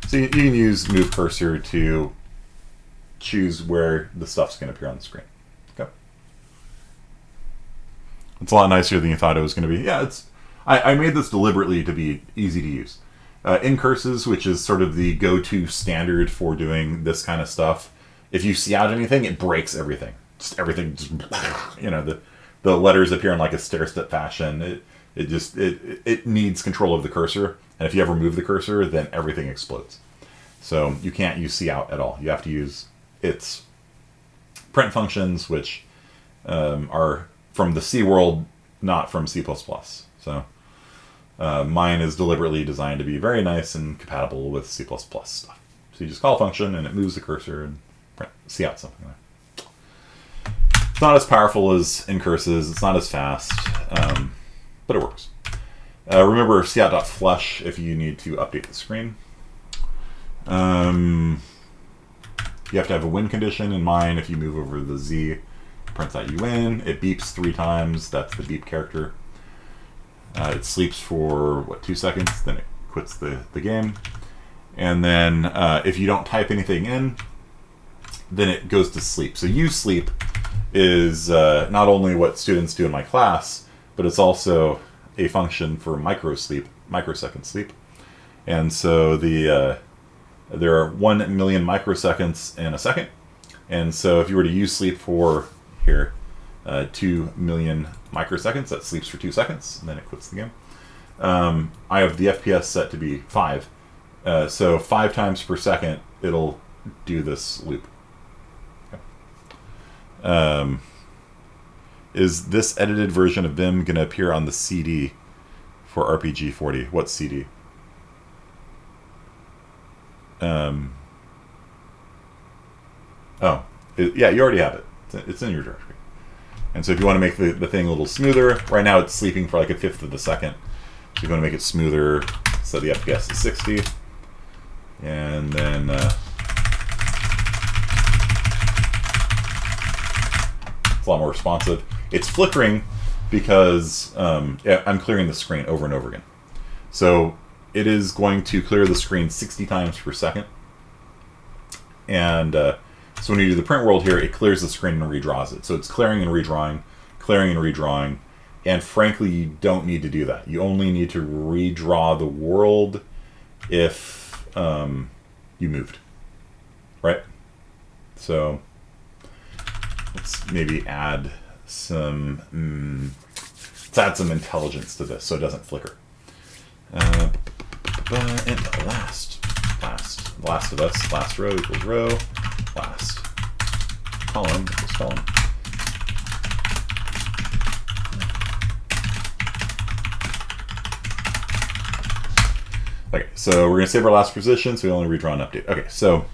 So you can use move cursor to choose where the stuff's going to appear on the screen. Okay. It's a lot nicer than you thought it was going to be. Yeah, I made this deliberately to be easy to use. Incurses, which is sort of the go-to standard for doing this kind of stuff, if you see out anything, it breaks everything. Just everything, the letters appear in like a stair-step fashion. It needs control of the cursor, and if you ever move the cursor, then everything explodes. So you can't use cout at all. You have to use its print functions, which are from the C world, not from C++. So mine is deliberately designed to be very nice and compatible with C++ stuff. So you just call a function, and it moves the cursor and print cout something there. It's not as powerful as incurses. It's not as fast, but it works. Remember cout.flush if you need to update the screen. You have to have a win condition in mind. If you move over the Z, it prints out you win. It beeps 3 times. That's the beep character. It sleeps for, 2 seconds, then it quits the game. And then if you don't type anything in, then it goes to sleep. So you sleep is not only what students do in my class, but it's also a function for microsecond sleep. And so there are 1 million microseconds in a second. And so if you were to use sleep for, here, 2 million microseconds, that sleeps for 2 seconds, and then it quits the game. I have the FPS set to be 5. So 5 times per second, it'll do this loop. Okay. Is this edited version of Vim going to appear on the CD for RPG40? What CD? Yeah, you already have it. It's in your directory. And so if you want to make the thing a little smoother, right now it's sleeping for like 1/5 of the second. So you want to make it smoother, so the FPS is 60. And then it's a lot more responsive. It's flickering because I'm clearing the screen over and over again. So it is going to clear the screen 60 times per second. And so when you do the PrintWorld here, it clears the screen and redraws it. So it's clearing and redrawing, clearing and redrawing. And frankly, you don't need to do that. You only need to redraw the world if you moved, right? So let's maybe add some let's add some intelligence to this so it doesn't flicker. And last of us, last row equals row, last column equals column. Okay, so we're gonna save our last position, so we only redraw an update. Okay, so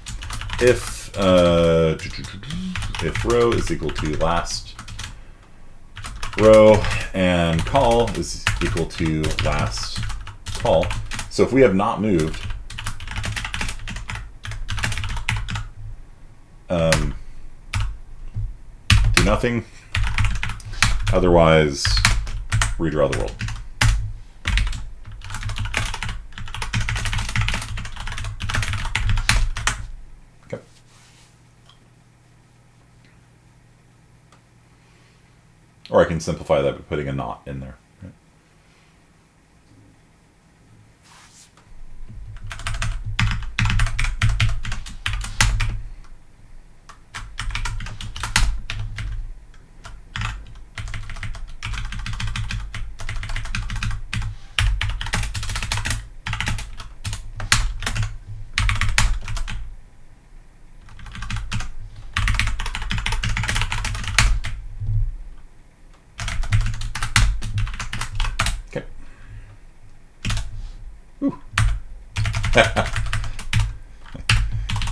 if row is equal to last row and call is equal to last call. So if we have not moved, do nothing. Otherwise, redraw the world. Okay. Or I can simplify that by putting a not in there. Right?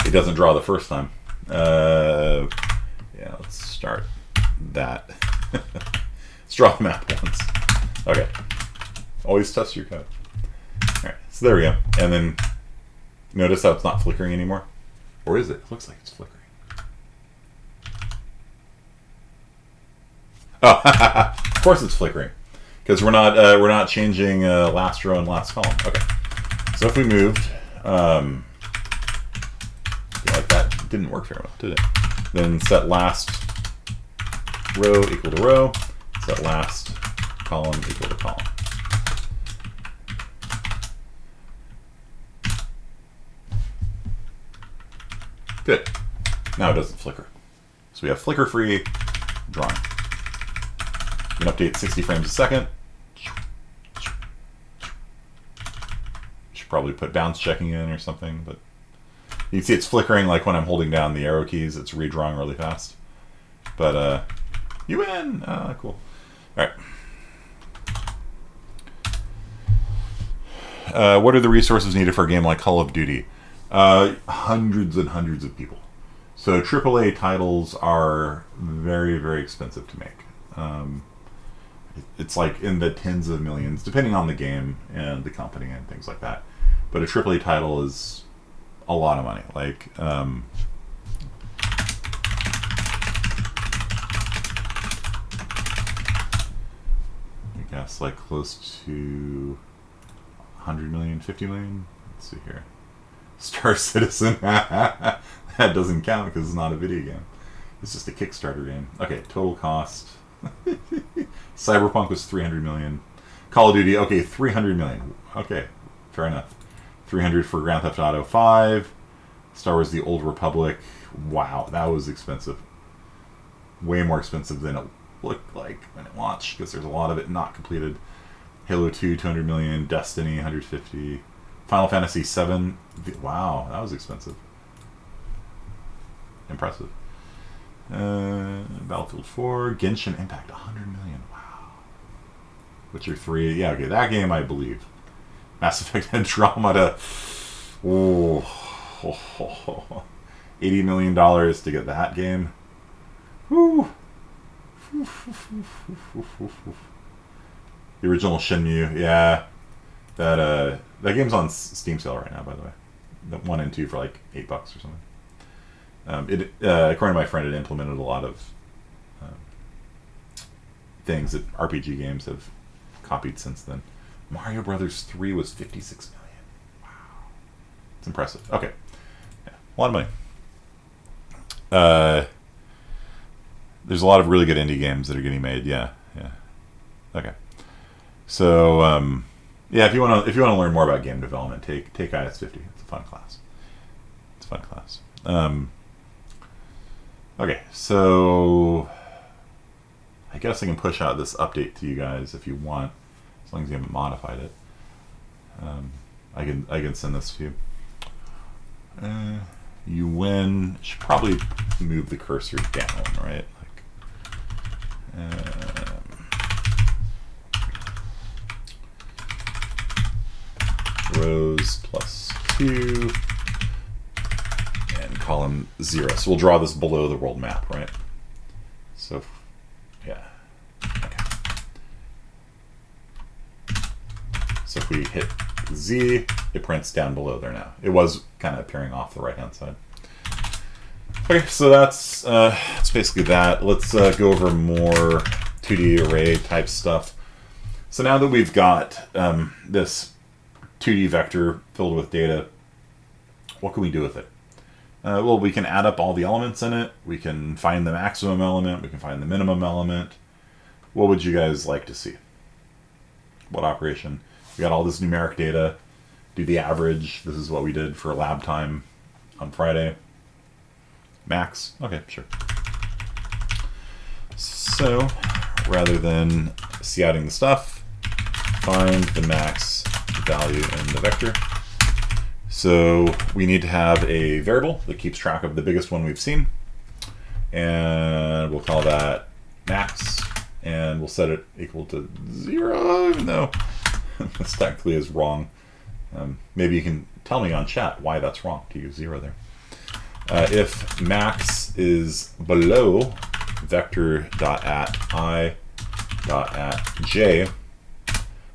It doesn't draw the first time. Yeah, let's start that. Let's draw the map once. Okay. Always test your code. Alright, so there we go. And then notice how it's not flickering anymore? Or is it? It looks like it's flickering. Oh, of course it's flickering. Because we're not changing last row and last column. Okay. So if we moved, like that didn't work very well, did it? Then set last row equal to row, set last column equal to column. Good. Now it doesn't flicker. So we have flicker-free drawing. You can update 60 frames a second. Should probably put bounce checking in or something, but you can see it's flickering like when I'm holding down the arrow keys, it's redrawing really fast. But you win! Cool. Alright. What are the resources needed for a game like Call of Duty? Hundreds and hundreds of people. So AAA titles are very, very expensive to make. It's like in the tens of millions, depending on the game and the company and things like that. But a AAA title is a lot of money. Like, I guess like close to 100 million, 50 million. Let's see here. Star Citizen. That doesn't count because it's not a video game. It's just a Kickstarter game. Okay, total cost. Cyberpunk was 300 million. Call of Duty, okay, 300 million. Okay, fair enough. 300 for Grand Theft Auto 5. Star Wars The Old Republic. Wow, that was expensive. Way more expensive than it looked like when it launched, because there's a lot of it not completed. Halo 2, 200 million. Destiny, 150. Final Fantasy 7. Wow, that was expensive. Impressive. Battlefield 4. Genshin Impact, 100 million. Wow. Witcher 3. Yeah, okay, that game I believe. Mass Effect Andromeda. Oh, $80 million to get that game. Woo. The original Shenmue, yeah. That game's on Steam sale right now, by the way. The 1 and 2 for like $8 or something. According to my friend, it implemented a lot of things that RPG games have copied since then. Mario Brothers 3 was 56 million. Wow. It's impressive. Okay. Yeah, a lot of money. There's a lot of really good indie games that are getting made. Yeah. Okay. So, yeah, if you want to learn more about game development, take IS-50. It's a fun class. Okay, so I guess I can push out this update to you guys if you want, as long as you haven't modified it. I can send this to you. You win. Should probably move the cursor down, right? rows plus 2 and column 0. So we'll draw this below the world map, right? So, yeah. Okay. So if we hit Z, it prints down below there now. It was kind of appearing off the right-hand side. Okay, so that's basically that. Let's go over more 2D array type stuff. So now that we've got this 2D vector filled with data, what can we do with it? Well, we can add up all the elements in it. We can find the maximum element. We can find the minimum element. What would you guys like to see? What operation? We got all this numeric data. Do the average. This is what we did for lab time on Friday. Max. Okay, sure. So rather than scouting the stuff, find the max value in the vector. So we need to have a variable that keeps track of the biggest one we've seen. And we'll call that max. And we'll set it equal to 0, even though this technically is wrong. Maybe you can tell me on chat why that's wrong to use 0 there. If max is below vector.at_i.at_j,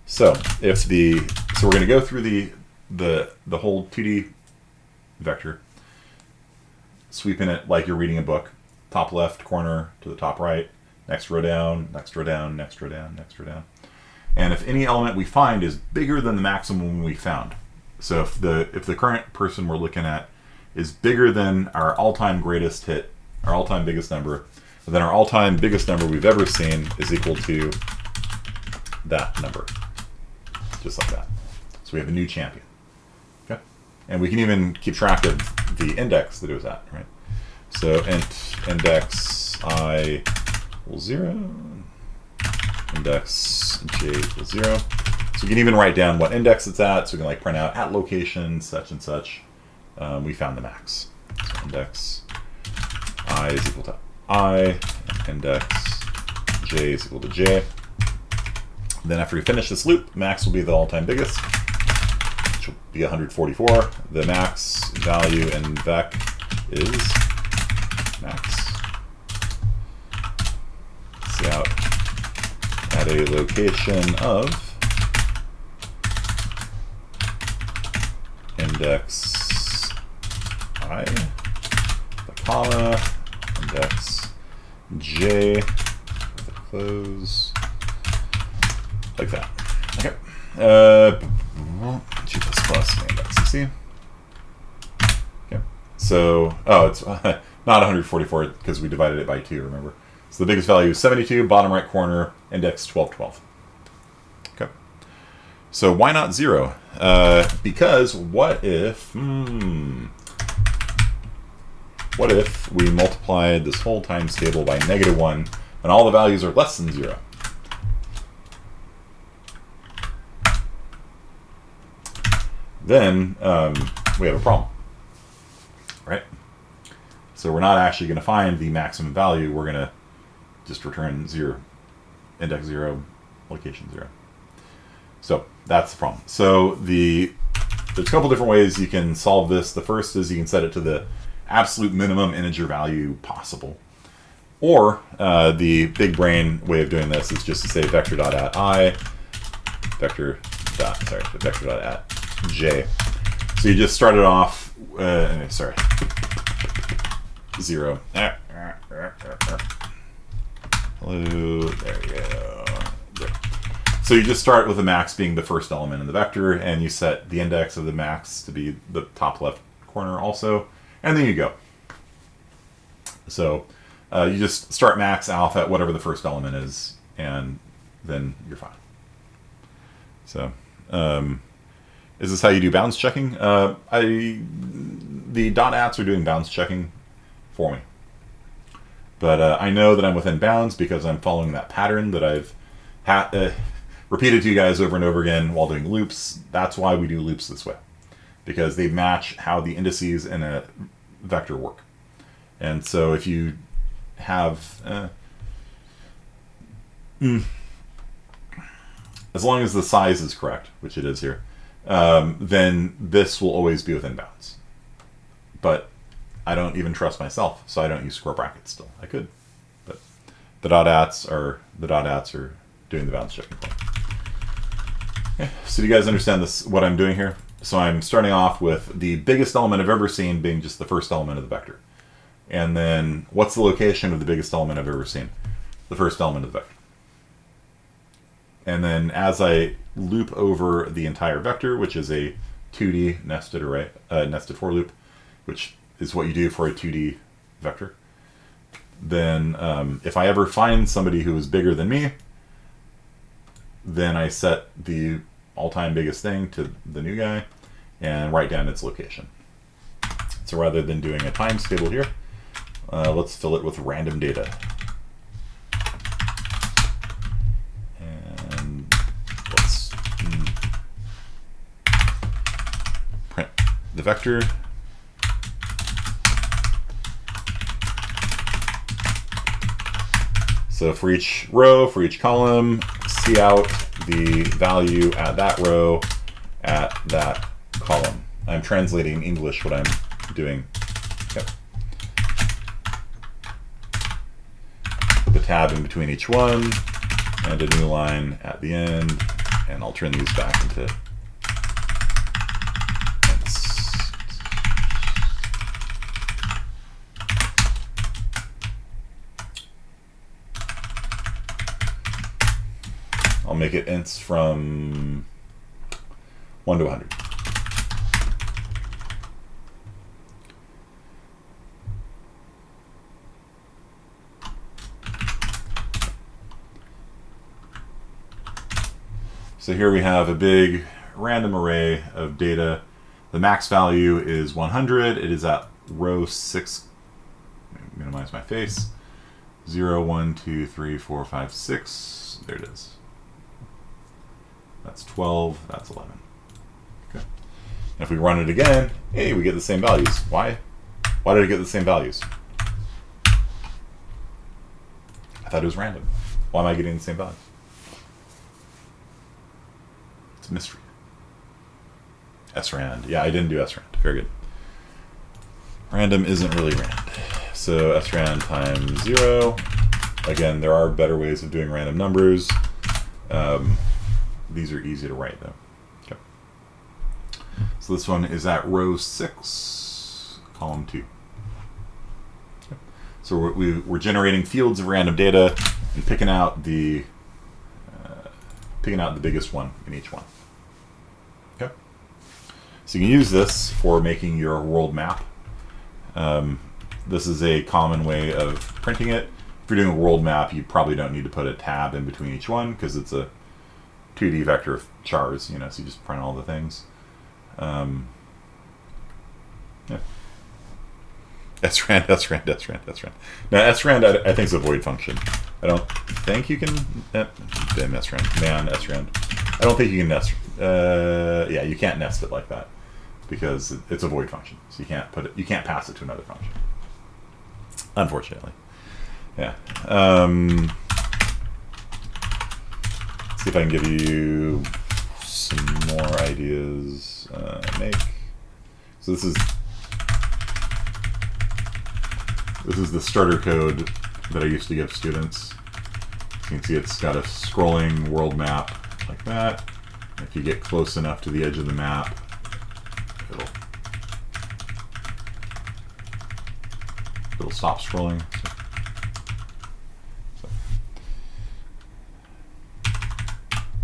so we're going to go through the whole 2D vector, sweeping it like you're reading a book, top left corner to the top right, next row down, next row down, next row down, next row down. And if any element we find is bigger than the maximum we found, so if the current person we're looking at is bigger than our all-time greatest hit, our all-time biggest number, then our all-time biggest number we've ever seen is equal to that number. Just like that. So we have a new champion. Okay? And we can even keep track of the index that it was at, right? So int index I equals 0, index j equals 0. So we can even write down what index it's at, so we can like print out at location such and such. We found the max. So index I is equal to I, index j is equal to j. Then after we finish this loop, max will be the all-time biggest, which will be 144. The max value in vec is max. Scout at a location of index I, the comma, index j, with a close, like that. Okay. G++ Maincc. Okay. So, it's not 144 because we divided it by 2, remember? So the biggest value is 72, bottom right corner, index 1212. Okay. So why not 0? Because what if we multiplied this whole times table by -1 and all the values are less than 0? Then we have a problem, right? So we're not actually going to find the maximum value. We're going to just return 0, index 0, location 0. So that's the problem. So there's a couple different ways you can solve this. The first is you can set it to the absolute minimum integer value possible. Or the big brain way of doing this is just to say vector.at_i, vector.at_j. So you just started off, 0. Hello, there you go. There. So you just start with the max being the first element in the vector, and you set the index of the max to be the top left corner also, and then you go. So you just start max alpha at whatever the first element is, and then you're fine. So is this how you do bounds checking? The .ats are doing bounds checking for me. But I know that I'm within bounds because I'm following that pattern that I've repeated to you guys over and over again while doing loops. That's why we do loops this way, because they match how the indices in a vector work. And so if you have, as long as the size is correct, which it is here, then this will always be within bounds. But I don't even trust myself, so I don't use square brackets still. I could, but the .ats are doing the bounds checking for me. Okay. So do you guys understand this? What I'm doing here? So I'm starting off with the biggest element I've ever seen being just the first element of the vector, and then what's the location of the biggest element I've ever seen? The first element of the vector. And then as I loop over the entire vector, which is a 2D nested array, nested for loop, which is what you do for a 2D vector, then if I ever find somebody who is bigger than me, then I set the all-time biggest thing to the new guy and write down its location. So rather than doing a times table here, let's fill it with random data. And let's print the vector. So for each row, for each column, see out the value at that row, at that column. I'm translating in English what I'm doing. Okay. Put the tab in between each one, and a new line at the end, and I'll turn these back into I'll make it ints from 1 to 100. So here we have a big random array of data. The max value is 100. It is at row 6. Minimize my face. 0, 1, 2, 3, 4, 5, 6. There it is. That's 12, that's 11. Okay. And if we run it again, hey, we get the same values. Why? Why did I get the same values? I thought it was random. Why am I getting the same values? It's a mystery. srand. Yeah, I didn't do srand. Very good. Random isn't really rand. So srand times 0. Again, there are better ways of doing random numbers. These are easy to write, though. Okay. So this one is at row 6, column 2. Okay. So we're generating fields of random data and picking out the biggest one in each one. Okay. So you can use this for making your world map. This is a common way of printing it. If you're doing a world map, you probably don't need to put a tab in between each one because it's a 2D vector of chars, you know, so you just print all the things. Yeah. srand. Now, srand I think is a void function. I don't think you can... damn srand. Man, srand. I don't think you can nest... yeah, you can't nest it like that because it's a void function. So you can't put it... You can't pass it to another function. Unfortunately. Yeah. See if I can give you some more ideas. Make. So this is the starter code that I used to give students. You can see it's got a scrolling world map like that. If you get close enough to the edge of the map, it'll stop scrolling.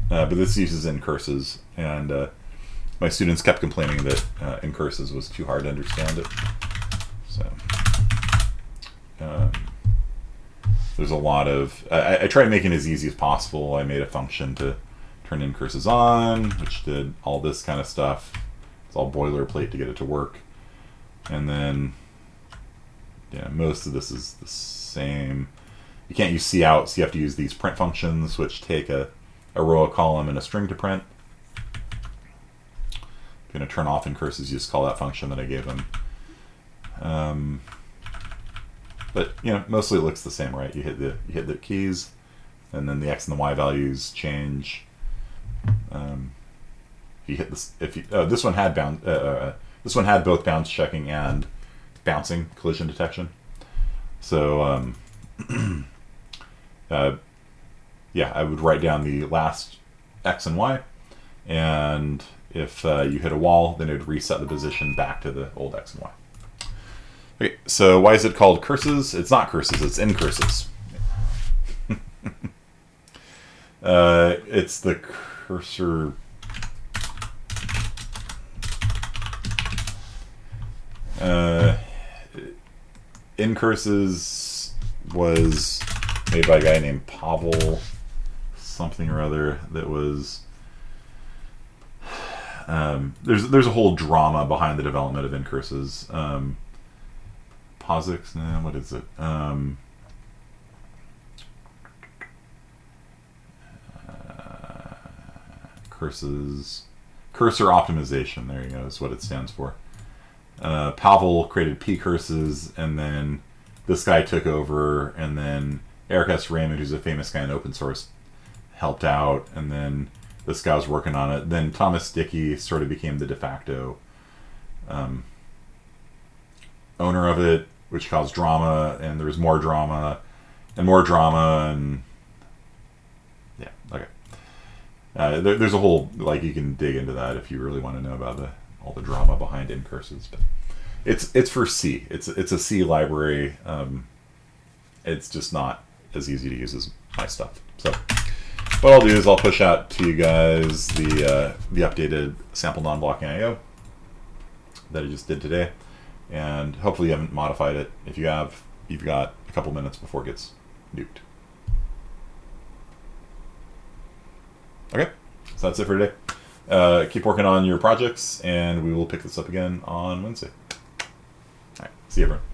But this uses incurses, and my students kept complaining that incurses was too hard to understand it. So there's a lot of... I tried making it as easy as possible. I made a function to turn incurses on, which did all this kind of stuff. It's all boilerplate to get it to work. And then, yeah, most of this is the same. You can't use cout, so you have to use these print functions, which take a row, a column, and a string to print. If you're going to turn off incurses, you just call that function that I gave them. But you know, mostly it looks the same, right? You hit the keys, and then the x and the y values change. you hit this, if you, this one had this one had both bounce checking and bouncing collision detection. So yeah, I would write down the last X and Y, and if you hit a wall, then it would reset the position back to the old X and Y. Okay, so why is it called curses? It's not curses, it's in curses. It's the cursor. In curses was made by a guy named Pavel something or other. That was there's a whole drama behind the development of in curses. POSIX, what is it? Curses, cursor optimization. There you go. Is what it stands for. Pavel created P curses, and then this guy took over, and then Eric S. Raymond, who's a famous guy in open source, helped out, and then this guy was working on it. Then Thomas Dickey sort of became the de facto owner of it, which caused drama, and there was more drama, and more drama, and yeah, okay. There's a whole, like, you can dig into that if you really want to know about all the drama behind in curses, but it's for C. It's a C library. It's just not as easy to use as my stuff. So what I'll do is I'll push out to you guys the updated sample non-blocking IO that I just did today, and hopefully you haven't modified it. If you have, you've got a couple minutes before it gets nuked. Okay, so that's it for today. Keep working on your projects, and we will pick this up again on Wednesday. All right, see you, everyone.